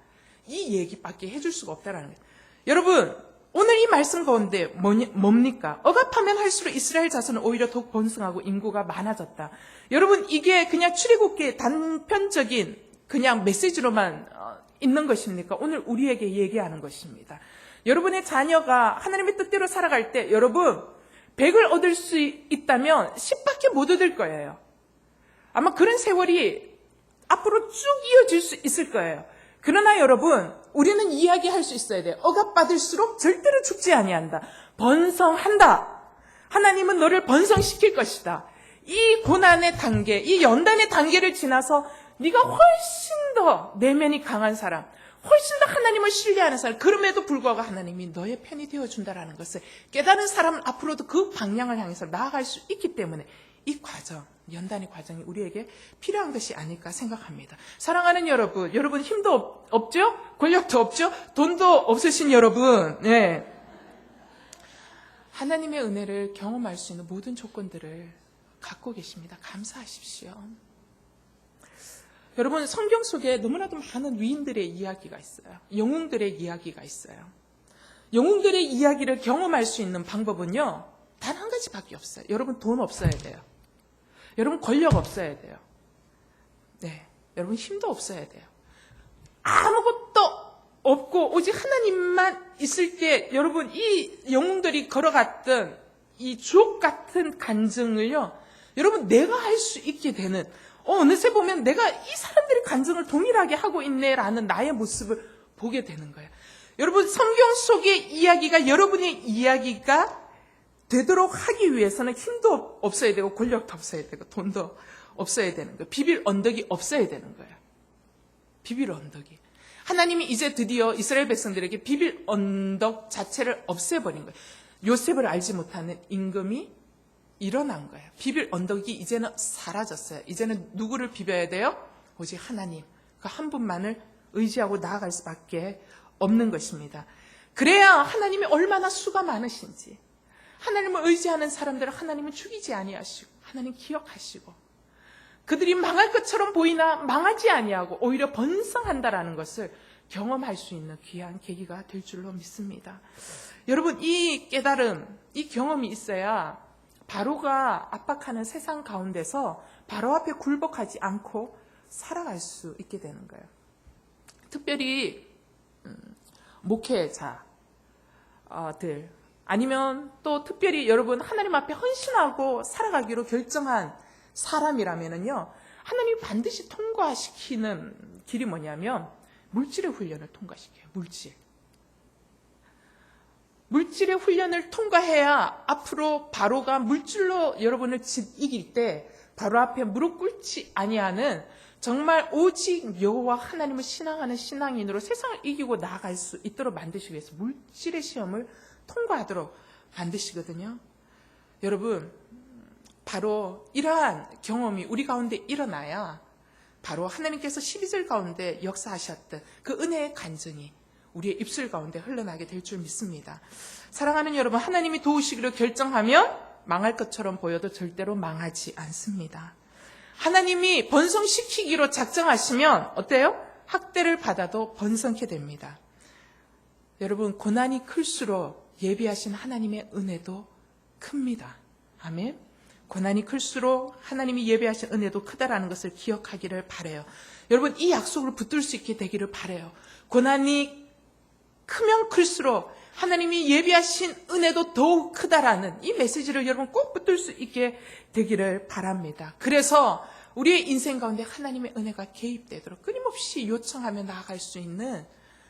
이 얘기밖에 해줄 수가 없다라는 거예요. 여러분 오늘 이 말씀 가운데 뭡니까? 억압하면 할수록 이스라엘 자손은 오히려 더욱 번성하고 인구가 많아졌다. 여러분 이게 그냥 출애굽기의 단편적인 그냥 메시지로만 있는 것입니까? 오늘 우리에게 얘기하는 것입니다. 여러분의 자녀가 하나님의 뜻대로 살아갈 때 여러분 100을 얻을 수 있다면 10밖에 못 얻을 거예요. 아마 그런 세월이 앞으로 쭉 이어질 수 있을 거예요. 그러나 여러분 우리는 이야기할 수 있어야 돼요. 억압받을수록 절대로 죽지 아니한다. 번성한다. 하나님은 너를 번성시킬 것이다. 이 고난의 단계, 이 연단의 단계를 지나서 네가 훨씬 더 내면이 강한 사람, 훨씬 더 하나님을 신뢰하는 사람, 그럼에도 불구하고 하나님이 너의 편이 되어준다라는 것을 깨달은 사람은 앞으로도 그 방향을 향해서 나아갈 수 있기 때문에 이 과정, 연단의 과정이 우리에게 필요한 것이 아닐까 생각합니다. 사랑하는 여러분, 여러분 힘도 없죠? 권력도 없죠? 돈도 없으신 여러분, 네. 하나님의 은혜를 경험할 수 있는 모든 조건들을 갖고 계십니다. 감사하십시오. 여러분 성경 속에 너무나도 많은 위인들의 이야기가 있어요. 영웅들의 이야기가 있어요. 영웅들의 이야기를 경험할 수 있는 방법은요. 단 한 가지밖에 없어요. 여러분 돈 없어야 돼요. 여러분 권력 없어야 돼요. 네, 여러분 힘도 없어야 돼요. 아무것도 없고 오직 하나님만 있을 때 여러분 이 영웅들이 걸어갔던 이 주옥 같은 간증을요, 여러분 내가 할 수 있게 되는, 어느새 보면 내가 이 사람들의 간증을 동일하게 하고 있네라는 나의 모습을 보게 되는 거예요. 여러분 성경 속의 이야기가 여러분의 이야기가 되도록 하기 위해서는 힘도 없어야 되고 권력도 없어야 되고 돈도 없어야 되는 거예요. 비빌 언덕이 없어야 되는 거예요. 비빌 언덕이. 하나님이 이제 드디어 이스라엘 백성들에게 비빌 언덕 자체를 없애버린 거예요. 요셉을 알지 못하는 임금이 일어난 거예요. 비빌 언덕이 이제는 사라졌어요. 이제는 누구를 비벼야 돼요? 오직 하나님. 그 한 분만을 의지하고 나아갈 수밖에 없는 것입니다. 그래야 하나님이 얼마나 수가 많으신지, 하나님을 의지하는 사람들을 하나님은 죽이지 아니하시고 하나님 기억하시고, 그들이 망할 것처럼 보이나 망하지 아니하고 오히려 번성한다라는 것을 경험할 수 있는 귀한 계기가 될 줄로 믿습니다. 여러분 이 깨달음, 이 경험이 있어야 바로가 압박하는 세상 가운데서 바로 앞에 굴복하지 않고 살아갈 수 있게 되는 거예요. 특별히 목회자들, 아니면 또 특별히 여러분 하나님 앞에 헌신하고 살아가기로 결정한 사람이라면요, 하나님이 반드시 통과시키는 길이 뭐냐면 물질의 훈련을 통과시켜요. 물질의 훈련을 통과해야 앞으로 바로가 물질로 여러분을 이길 때 바로 앞에 무릎 꿇지 아니하는 정말 오직 여호와 하나님을 신앙하는 신앙인으로 세상을 이기고 나아갈 수 있도록 만드시기 위해서 물질의 시험을 통과하도록 만드시거든요. 여러분 바로 이러한 경험이 우리 가운데 일어나야 바로 하나님께서 12절 가운데 역사하셨던 그 은혜의 간증이 우리의 입술 가운데 흘러나게 될 줄 믿습니다. 사랑하는 여러분, 하나님이 도우시기로 결정하면 망할 것처럼 보여도 절대로 망하지 않습니다. 하나님이 번성시키기로 작정하시면 어때요? 학대를 받아도 번성케 됩니다. 여러분 고난이 클수록 예비하신 하나님의 은혜도 큽니다. 아멘. 고난이 클수록 하나님이 예비하신 은혜도 크다라는 것을 기억하기를 바라요. 여러분 이 약속을 붙들 수 있게 되기를 바라요. 고난이 크면 클수록 하나님이 예비하신 은혜도 더욱 크다라는 이 메시지를 여러분 꼭 붙들 수 있게 되기를 바랍니다. 그래서 우리의 인생 가운데 하나님의 은혜가 개입되도록 끊임없이 요청하며 나아갈 수 있는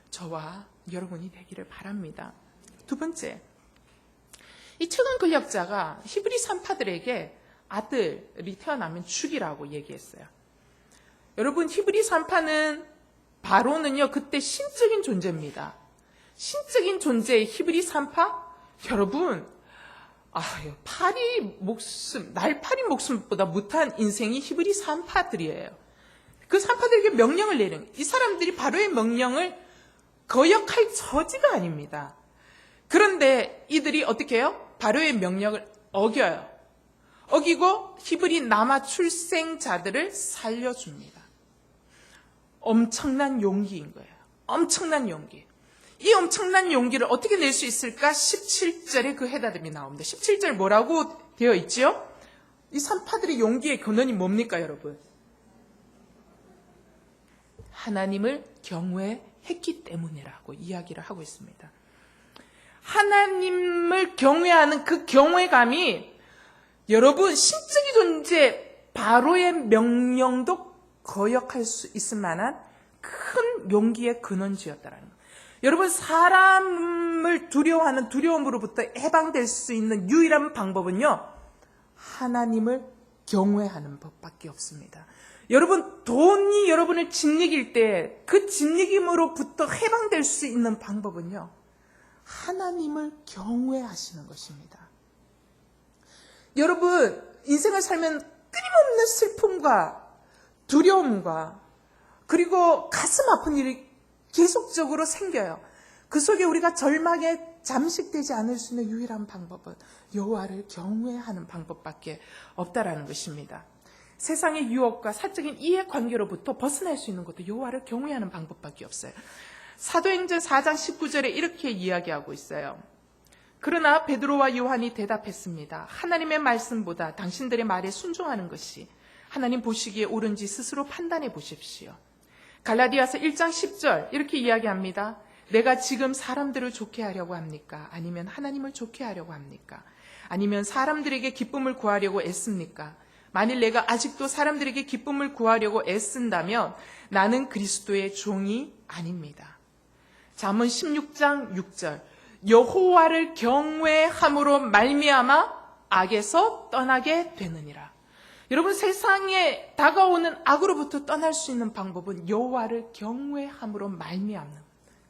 저와 여러분이 되기를 바랍니다. 두 번째, 이 최근 근력자가 히브리 산파들에게 아들이 태어나면 죽이라고 얘기했어요. 여러분 히브리 산파는 바로는요 그때 신적인 존재입니다. 신적인 존재의 히브리 산파, 여러분 날파리 목숨보다 못한 인생이 히브리 산파들이에요. 그 산파들에게 명령을 내리는, 이 사람들이 바로의 명령을 거역할 처지가 아닙니다. 그런데 이들이 어떻게 해요? 바로의 명령을 어겨요. 어기고 히브리 남아 출생자들을 살려줍니다. 엄청난 용기인 거예요. 엄청난 용기. 이 엄청난 용기를 어떻게 낼 수 있을까? 17절에 그 해답이 나옵니다. 17절 뭐라고 되어 있지요? 이 산파들의 용기의 근원이 뭡니까 여러분? 하나님을 경외했기 때문이라고 이야기를 하고 있습니다. 하나님을 경외하는 그 경외감이 여러분 신적인 존재 바로의 명령도 거역할 수 있을 만한 큰 용기의 근원지였다라는 거예요. 여러분 사람을 두려워하는 두려움으로부터 해방될 수 있는 유일한 방법은요, 하나님을 경외하는 법밖에 없습니다. 여러분 돈이 여러분을 짓이길 때 그 짓이김으로부터 해방될 수 있는 방법은요, 하나님을 경외하시는 것입니다. 여러분 인생을 살면 끊임없는 슬픔과 두려움과 그리고 가슴 아픈 일이 계속적으로 생겨요. 그 속에 우리가 절망에 잠식되지 않을 수 있는 유일한 방법은 여호와를 경외하는 방법밖에 없다라는 것입니다. 세상의 유혹과 사적인 이해관계로부터 벗어날 수 있는 것도 여호와를 경외하는 방법밖에 없어요. 사도행전 4장 19절에 이렇게 이야기하고 있어요. 그러나 베드로와 요한이 대답했습니다. 하나님의 말씀보다 당신들의 말에 순종하는 것이 하나님 보시기에 옳은지 스스로 판단해 보십시오. 갈라디아서 1장 10절 이렇게 이야기합니다. 내가 지금 사람들을 좋게 하려고 합니까? 아니면 하나님을 좋게 하려고 합니까? 아니면 사람들에게 기쁨을 구하려고 애씁니까? 만일 내가 아직도 사람들에게 기쁨을 구하려고 애쓴다면 나는 그리스도의 종이 아닙니다. 잠언 16장 6절 여호와를 경외함으로 말미암아 악에서 떠나게 되느니라. 여러분, 세상에 다가오는 악으로부터 떠날 수 있는 방법은 여호와를 경외함으로 말미암는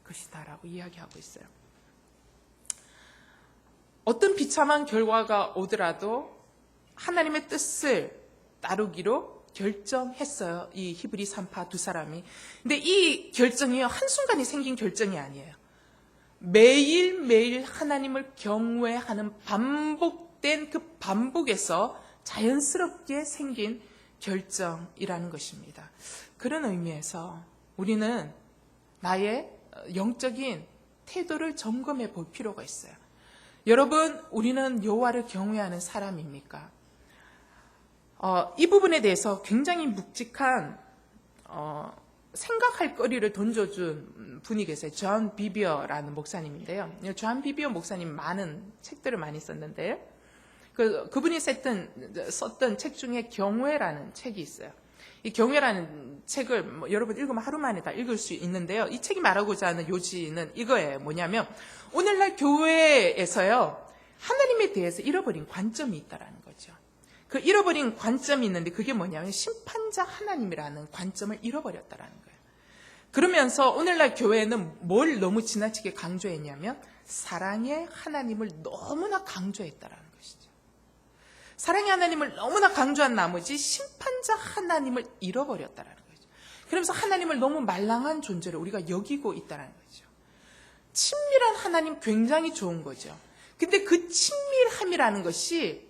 것이다라고 이야기하고 있어요. 어떤 비참한 결과가 오더라도 하나님의 뜻을 따르기로 결정했어요. 이 히브리 3파 두 사람이. 근데 이 결정이 한순간에 생긴 결정이 아니에요. 매일매일 하나님을 경외하는 반복된 그 반복에서 자연스럽게 생긴 결정이라는 것입니다. 그런 의미에서 우리는 나의 영적인 태도를 점검해 볼 필요가 있어요. 여러분, 우리는 여호와를 경외하는 사람입니까? 이 부분에 대해서 굉장히 묵직한 생각할 거리를 던져준 분이 계세요. 존 비비어라는 목사님인데요. 존 비비어 목사님 많은 책들을 많이 썼는데 그분이 썼던 책 중에 경외라는 책이 있어요. 이 경외라는 책을 여러분 읽으면 하루 만에 다 읽을 수 있는데요. 이 책이 말하고자 하는 요지는 이거예요. 뭐냐면 오늘날 교회에서요, 하나님에 대해서 잃어버린 관점이 있다라는 거죠. 그 잃어버린 관점이 있는데 그게 뭐냐면 심판자 하나님이라는 관점을 잃어버렸다라는 거예요. 그러면서 오늘날 교회는 뭘 너무 지나치게 강조했냐면 사랑의 하나님을 너무나 강조했다라는 것이죠. 사랑의 하나님을 너무나 강조한 나머지 심판자 하나님을 잃어버렸다라는 거죠. 그러면서 하나님을 너무 말랑한 존재로 우리가 여기고 있다라는 거죠. 친밀한 하나님 굉장히 좋은 거죠. 근데 그 친밀함이라는 것이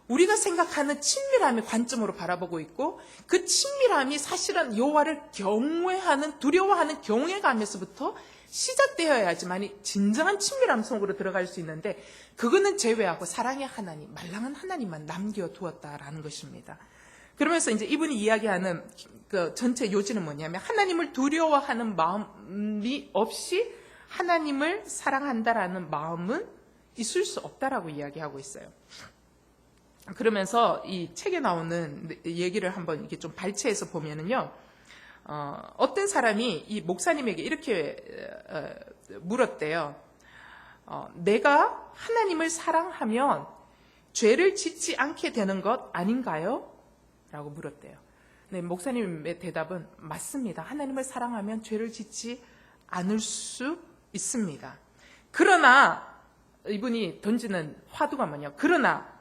우리가 생각하는 친밀함의 관점으로 바라보고 있고 그 친밀함이 사실은 여호와를 경외하는, 두려워하는 경외감에서부터 시작되어야지만 진정한 친밀함 속으로 들어갈 수 있는데 그거는 제외하고 사랑의 하나님, 말랑한 하나님만 남겨두었다라는 것입니다. 그러면서 이제 이분이 이야기하는 그 전체 요지는 뭐냐면 하나님을 두려워하는 마음이 없이 하나님을 사랑한다라는 마음은 있을 수 없다라고 이야기하고 있어요. 그러면서 이 책에 나오는 얘기를 한번 이렇게 좀 발췌해서 보면은요, 어떤 사람이 이 목사님에게 이렇게 물었대요. 내가 하나님을 사랑하면 죄를 짓지 않게 되는 것 아닌가요? 라고 물었대요. 네, 목사님의 대답은 맞습니다. 하나님을 사랑하면 죄를 짓지 않을 수 있습니다. 그러나 이분이 던지는 화두가 뭐냐? 그러나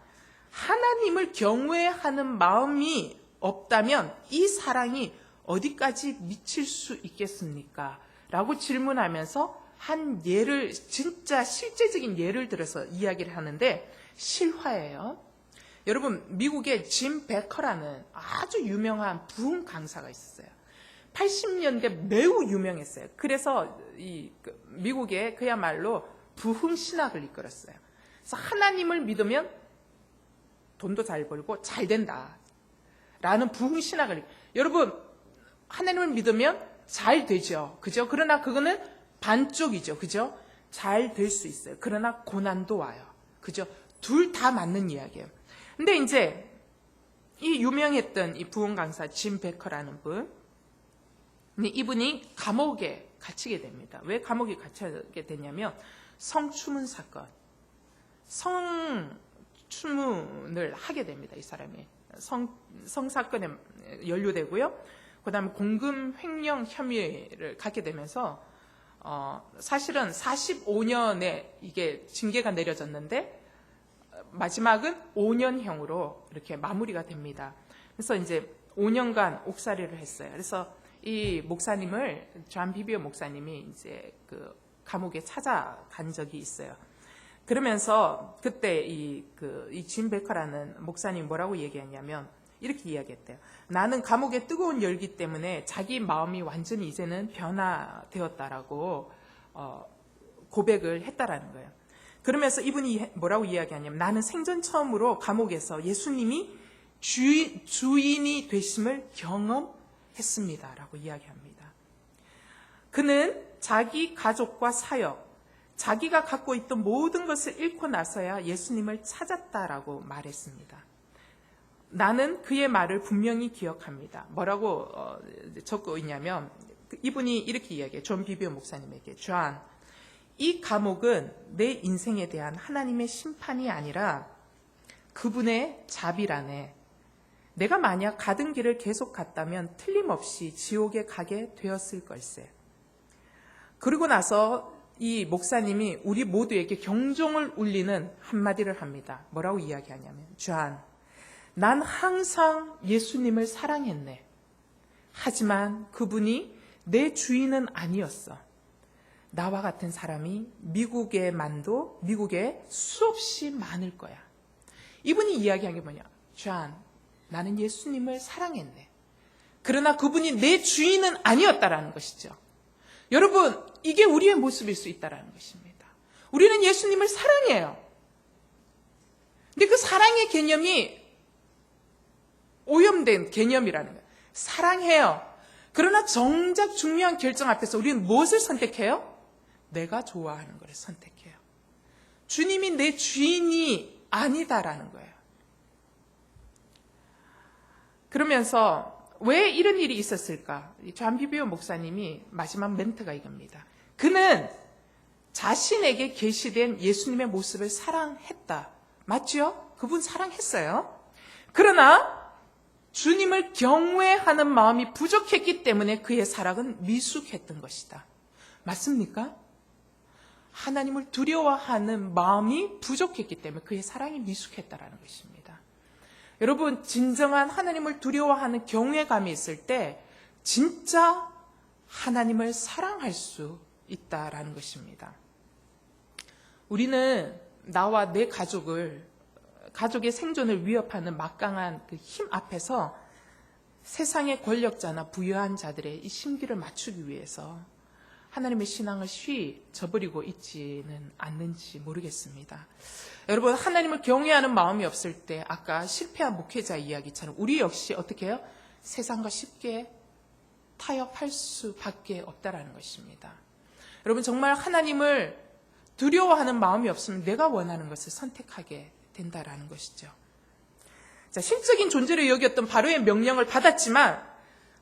하나님을 경외하는 마음이 없다면 이 사랑이 어디까지 미칠 수 있겠습니까? 라고 질문하면서 한 예를, 진짜 실제적인 예를 들어서 이야기를 하는데 실화예요. 여러분, 미국에 짐 베커라는 아주 유명한 부흥 강사가 있었어요. 80년대 매우 유명했어요. 그래서 미국에 그야말로 부흥 신학을 이끌었어요. 그래서 하나님을 믿으면 돈도 잘 벌고 잘 된다 라는 부흥 신학을, 여러분, 하나님을 믿으면 잘 되죠. 그죠? 그러나 그거는 반쪽이죠. 그죠? 잘 될 수 있어요. 그러나 고난도 와요. 그죠? 둘 다 맞는 이야기예요. 근데 이제 이 유명했던 이 부흥 강사 짐 베커라는 분, 근데 이분이 감옥에 갇히게 됩니다. 왜 감옥에 갇히게 되냐면 성추문 사건, 성추문을 하게 됩니다. 이 사람이 성사건에 연루되고요. 그 다음에 공금 횡령 혐의를 갖게 되면서 사실은 45년에 이게 징계가 내려졌는데 마지막은 5년형으로 이렇게 마무리가 됩니다. 그래서 이제 5년간 옥살이를 했어요. 그래서 이 목사님을, 존 비비어 목사님이 이제 그 감옥에 찾아간 적이 있어요. 그러면서 그때 이 짐 베커라는 목사님이 뭐라고 얘기했냐면 이렇게 이야기했대요. 나는 감옥의 뜨거운 열기 때문에 자기 마음이 완전히 이제는 변화되었다라고 고백을 했다라는 거예요. 그러면서 이분이 뭐라고 이야기하냐면 나는 생전 처음으로 감옥에서 예수님이 주인이 되심을 경험했습니다라고 이야기합니다. 그는 자기 가족과 사역, 자기가 갖고 있던 모든 것을 잃고 나서야 예수님을 찾았다라고 말했습니다. 나는 그의 말을 분명히 기억합니다. 뭐라고 적고 있냐면 이분이 이렇게 이야기해요. 존 비비오 목사님에게. 존, 이 감옥은 내 인생에 대한 하나님의 심판이 아니라 그분의 자비라네. 내가 만약 가던 길을 계속 갔다면 틀림없이 지옥에 가게 되었을 걸세. 그리고 나서 이 목사님이 우리 모두에게 경종을 울리는 한마디를 합니다. 뭐라고 이야기하냐면, 존, 난 항상 예수님을 사랑했네. 하지만 그분이 내 주인은 아니었어. 나와 같은 사람이 미국에 수없이 많을 거야. 이분이 이야기한 게 뭐냐? 존, 나는 예수님을 사랑했네. 그러나 그분이 내 주인은 아니었다라는 것이죠. 여러분, 이게 우리의 모습일 수 있다라는 것입니다. 우리는 예수님을 사랑해요. 근데 그 사랑의 개념이 오염된 개념이라는 거예요. 사랑해요. 그러나 정작 중요한 결정 앞에서 우리는 무엇을 선택해요? 내가 좋아하는 것을 선택해요. 주님이 내 주인이 아니다라는 거예요. 그러면서 왜 이런 일이 있었을까? 존 비비오 목사님이 마지막 멘트가 이겁니다. 그는 자신에게 계시된 예수님의 모습을 사랑했다. 맞죠? 그분 사랑했어요. 그러나 주님을 경외하는 마음이 부족했기 때문에 그의 사랑은 미숙했던 것이다. 맞습니까? 하나님을 두려워하는 마음이 부족했기 때문에 그의 사랑이 미숙했다라는 것입니다. 여러분, 진정한 하나님을 두려워하는 경외감이 있을 때 진짜 하나님을 사랑할 수 있다라는 것입니다. 우리는 나와 내 가족의 생존을 위협하는 막강한 그 힘 앞에서 세상의 권력자나 부유한 자들의 이 심기를 맞추기 위해서 하나님의 신앙을 쉬이 저버리고 있지는 않는지 모르겠습니다. 여러분, 하나님을 경외하는 마음이 없을 때 아까 실패한 목회자 이야기처럼 우리 역시 어떻게 해요? 세상과 쉽게 타협할 수밖에 없다라는 것입니다. 여러분, 정말 하나님을 두려워하는 마음이 없으면 내가 원하는 것을 선택하게 된다라는 것이죠. 자, 신적인 존재로 여겼던 바로의 명령을 받았지만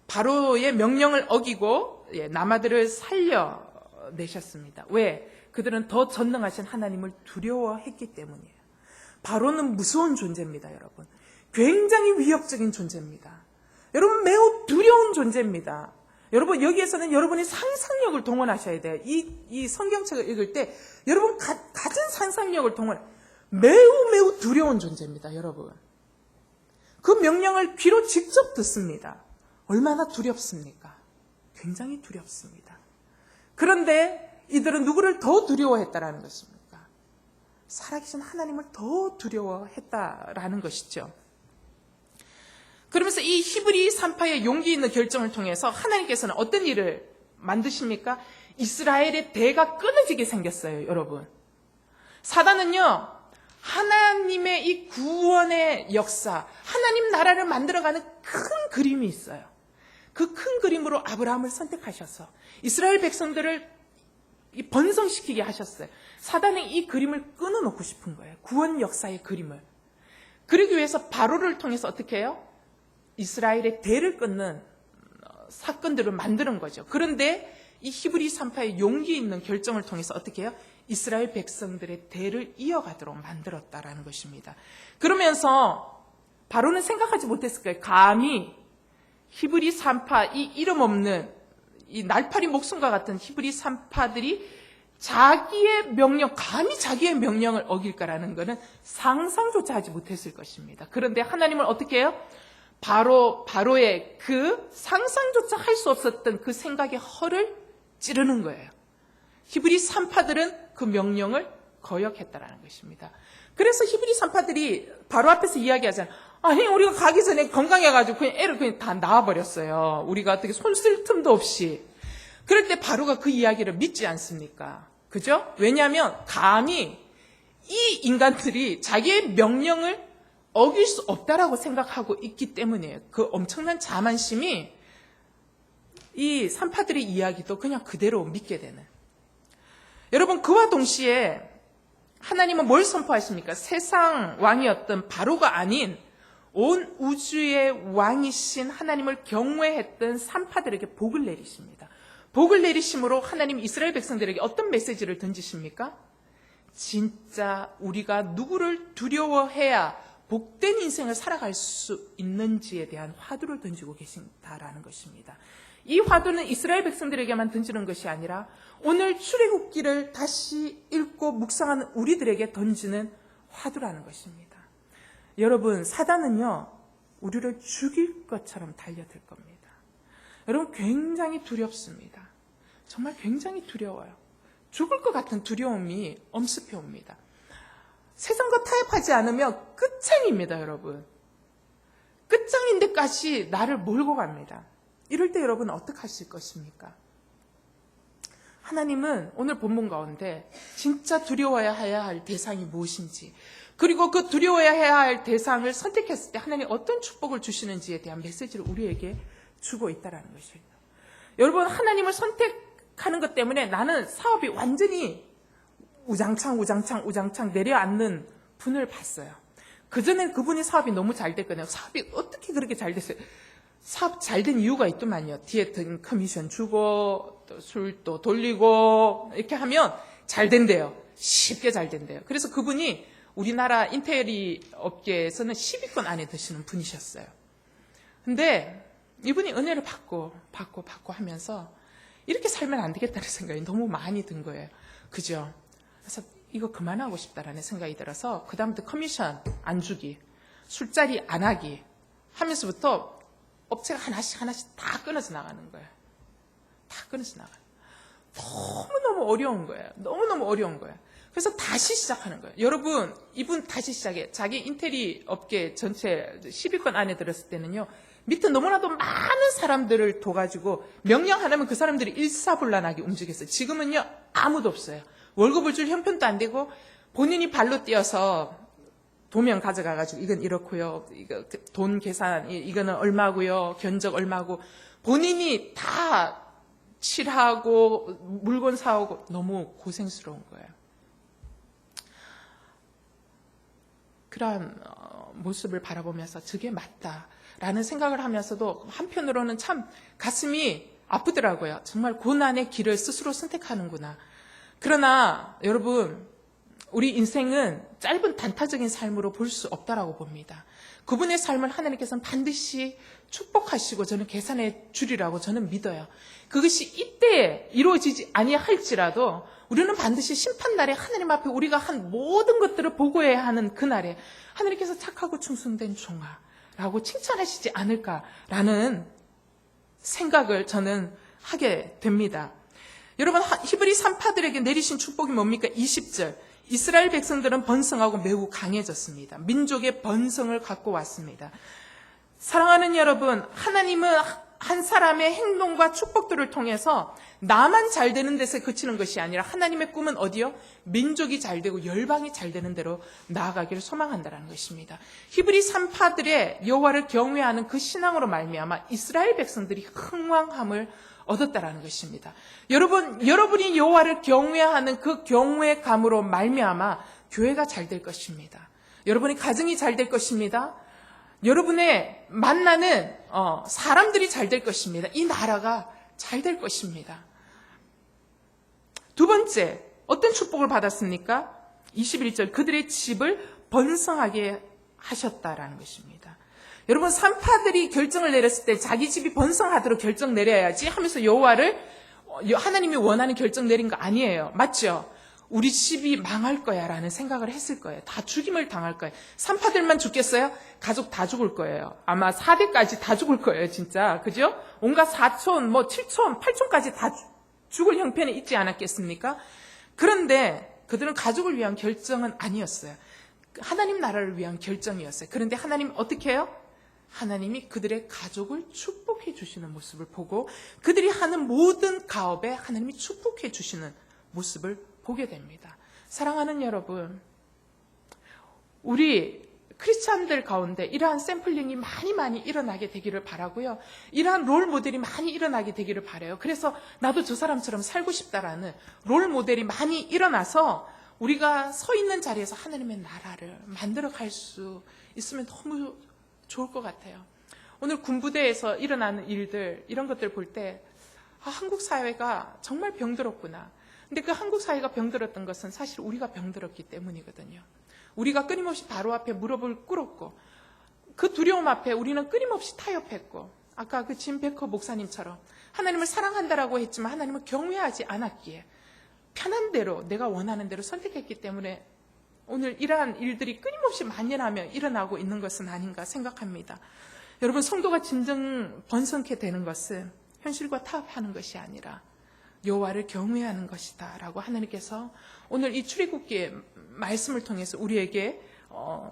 바로의 명령을 어기고 남아들을 살려내셨습니다. 왜? 그들은 더 전능하신 하나님을 두려워했기 때문이에요. 바로는 무서운 존재입니다, 여러분. 굉장히 위협적인 존재입니다. 여러분, 매우 두려운 존재입니다. 여러분, 여기에서는 여러분의 상상력을 동원하셔야 돼요. 이 성경책을 읽을 때 여러분 가진 상상력을 매우 두려운 존재입니다, 여러분. 그 명령을 귀로 직접 듣습니다. 얼마나 두렵습니까? 굉장히 두렵습니다. 그런데 이들은 누구를 더 두려워했다라는 것입니까? 살아계신 하나님을 더 두려워했다라는 것이죠. 그러면서 이 히브리 산파의 용기 있는 결정을 통해서 하나님께서는 어떤 일을 만드십니까? 이스라엘의 대가 끊어지게 생겼어요, 여러분. 사단은요, 하나님의 이 구원의 역사, 하나님 나라를 만들어가는 큰 그림이 있어요. 그 큰 그림으로 아브라함을 선택하셔서 이스라엘 백성들을 번성시키게 하셨어요. 사단이 이 그림을 끊어놓고 싶은 거예요. 구원 역사의 그림을. 그러기 위해서 바로를 통해서 어떻게 해요? 이스라엘의 대를 끊는 사건들을 만드는 거죠. 그런데 이 히브리 산파의 용기 있는 결정을 통해서 어떻게 해요? 이스라엘 백성들의 대를 이어가도록 만들었다라는 것입니다. 그러면서 바로는 생각하지 못했을 거예요. 감히 히브리 산파, 이 이름 없는 이 날파리 목숨과 같은 히브리 산파들이 감히 자기의 명령을 어길까라는 것은 상상조차 하지 못했을 것입니다. 그런데 하나님은 어떻게 해요? 바로의 그 상상조차 할 수 없었던 그 생각의 허를 찌르는 거예요. 히브리 산파들은 그 명령을 거역했다라는 것입니다. 그래서 히브리 산파들이 바로 앞에서 이야기하잖아요. 아니, 우리가 가기 전에 건강해가지고 그냥 애를 그냥 다 낳아버렸어요. 우리가 어떻게 손 쓸 틈도 없이. 그럴 때 바로가 그 이야기를 믿지 않습니까? 그죠? 왜냐하면 감히 이 인간들이 자기의 명령을 어길 수 없다라고 생각하고 있기 때문이에요. 그 엄청난 자만심이 이 산파들의 이야기도 그냥 그대로 믿게 되는. 여러분, 그와 동시에 하나님은 뭘 선포하십니까? 세상 왕이었던 바로가 아닌 온 우주의 왕이신 하나님을 경외했던 산파들에게 복을 내리십니다. 복을 내리심으로 하나님 이스라엘 백성들에게 어떤 메시지를 던지십니까? 진짜 우리가 누구를 두려워해야 복된 인생을 살아갈 수 있는지에 대한 화두를 던지고 계신다라는 것입니다. 이 화두는 이스라엘 백성들에게만 던지는 것이 아니라 오늘 출애굽기를 다시 읽고 묵상하는 우리들에게 던지는 화두라는 것입니다. 여러분, 사단은요, 우리를 죽일 것처럼 달려들 겁니다. 여러분, 굉장히 두렵습니다. 정말 굉장히 두려워요. 죽을 것 같은 두려움이 엄습해 옵니다. 세상과 타협하지 않으면 끝장입니다, 여러분. 끝장인 데까지 나를 몰고 갑니다. 이럴 때 여러분 어떻게 하실 것입니까? 하나님은 오늘 본문 가운데 진짜 두려워야 해야 할 대상이 무엇인지, 그리고 그 두려워야 해야 할 대상을 선택했을 때 하나님 어떤 축복을 주시는지에 대한 메시지를 우리에게 주고 있다는 것입니다. 여러분, 하나님을 선택하는 것 때문에 나는 사업이 완전히 우장창 내려앉는 분을 봤어요. 그전엔 그분이 사업이 너무 잘 됐거든요. 사업이 어떻게 그렇게 잘 됐어요? 사업 잘 된 이유가 있더만요. 뒤에 든 커미션 주고 또 술도 돌리고 이렇게 하면 잘 된대요. 쉽게 잘 된대요. 그래서 그분이 우리나라 인테리어 업계에서는 10위권 안에 드시는 분이셨어요. 근데 이분이 은혜를 받고 하면서 이렇게 살면 안 되겠다는 생각이 너무 많이 든 거예요. 그죠? 그래서 이거 그만하고 싶다라는 생각이 들어서 그다음부터 커미션 안 주기, 술자리 안 하기 하면서부터 업체가 하나씩 다 끊어져 나가는 거예요. 다 끊어져 나가요. 너무너무 어려운 거예요. 너무너무 어려운 거예요. 그래서 다시 시작하는 거예요. 여러분, 이분 다시 시작해. 자기 인테리어 업계 전체 10위권 안에 들었을 때는요, 밑에 너무나도 많은 사람들을 둬가지고 명령 하나면 그 사람들이 일사불란하게 움직였어요. 지금은요, 아무도 없어요. 월급을 줄 형편도 안 되고 본인이 발로 뛰어서 도면 가져가가지고 이건 이렇고요, 이거 돈 계산, 이거는 얼마고요, 견적 얼마고 본인이 다 칠하고 물건 사오고 너무 고생스러운 거예요. 그런 모습을 바라보면서 저게 맞다라는 생각을 하면서도 한편으로는 참 가슴이 아프더라고요. 정말 고난의 길을 스스로 선택하는구나. 그러나 여러분, 우리 인생은 짧은 단타적인 삶으로 볼 수 없다라고 봅니다. 그분의 삶을 하나님께서는 반드시 축복하시고 저는 계산해 주리라고 저는 믿어요. 그것이 이때 이루어지지 아니할지라도 우리는 반드시 심판날에 하나님 앞에 우리가 한 모든 것들을 보고해야 하는 그날에 하나님께서 착하고 충성된 종아라고 칭찬하시지 않을까라는 생각을 저는 하게 됩니다. 여러분, 히브리 산파들에게 내리신 축복이 뭡니까? 20절. 이스라엘 백성들은 번성하고 매우 강해졌습니다. 민족의 번성을 갖고 왔습니다. 사랑하는 여러분, 하나님은 한 사람의 행동과 축복들을 통해서 나만 잘 되는 데서 그치는 것이 아니라 하나님의 꿈은 어디요? 민족이 잘 되고 열방이 잘 되는 대로 나아가기를 소망한다는 것입니다. 히브리 산파들의 여호와를 경외하는 그 신앙으로 말미암아 이스라엘 백성들이 흥왕함을 얻었다라는 것입니다. 여러분이 여호와를 경외하는 그 경외감으로 말미암아 교회가 잘 될 것입니다. 여러분의 가정이 잘 될 것입니다. 여러분의 만나는 사람들이 잘 될 것입니다. 이 나라가 잘 될 것입니다. 두 번째, 어떤 축복을 받았습니까? 21절, 그들의 집을 번성하게 하셨다라는 것입니다. 여러분, 산파들이 결정을 내렸을 때 자기 집이 번성하도록 결정 내려야지 하면서 하나님이 원하는 결정 내린 거 아니에요. 맞죠? 우리 집이 망할 거야 라는 생각을 했을 거예요. 다 죽임을 당할 거예요. 산파들만 죽겠어요? 가족 다 죽을 거예요. 아마 4대까지 다 죽을 거예요, 진짜. 그죠? 온갖 사촌, 7촌, 8촌까지 다 죽을 형편에 있지 않았겠습니까? 그런데 그들은 가족을 위한 결정은 아니었어요. 하나님 나라를 위한 결정이었어요. 그런데 하나님 어떻게 해요? 하나님이 그들의 가족을 축복해 주시는 모습을 보고 그들이 하는 모든 가업에 하나님이 축복해 주시는 모습을 보게 됩니다. 사랑하는 여러분, 우리 크리스찬들 가운데 이러한 샘플링이 많이 일어나게 되기를 바라고요. 이러한 롤 모델이 많이 일어나게 되기를 바라요. 그래서 나도 저 사람처럼 살고 싶다라는 롤 모델이 많이 일어나서 우리가 서 있는 자리에서 하나님의 나라를 만들어 갈 수 있으면 너무 좋을 것 같아요. 오늘 군부대에서 일어나는 일들, 이런 것들 볼 때 한국 사회가 정말 병들었구나. 근데 그 한국 사회가 병들었던 것은 사실 우리가 병들었기 때문이거든요. 우리가 끊임없이 바로 앞에 무릎을 꿇었고 그 두려움 앞에 우리는 끊임없이 타협했고 아까 그 짐 베커 목사님처럼 하나님을 사랑한다라고 했지만 하나님을 경외하지 않았기에 편한 대로 내가 원하는 대로 선택했기 때문에 오늘 이러한 일들이 끊임없이 만연하며 일어나고 있는 것은 아닌가 생각합니다. 여러분, 성도가 진정 번성케 되는 것은 현실과 타협하는 것이 아니라 여호와를 경외하는 것이다 라고 하나님께서 오늘 이 출애굽기의 말씀을 통해서 우리에게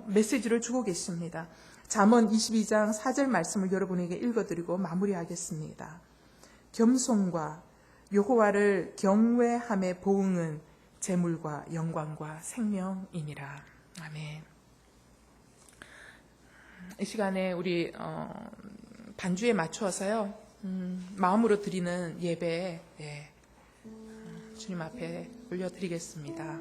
메시지를 주고 계십니다. 잠언 22장 4절 말씀을 여러분에게 읽어드리고 마무리하겠습니다. 겸손과 여호와를 경외함의 보응은 재물과 영광과 생명이니라. 아멘. 이 시간에 우리 반주에 맞추어서요, 마음으로 드리는 예배 주님 앞에 올려드리겠습니다.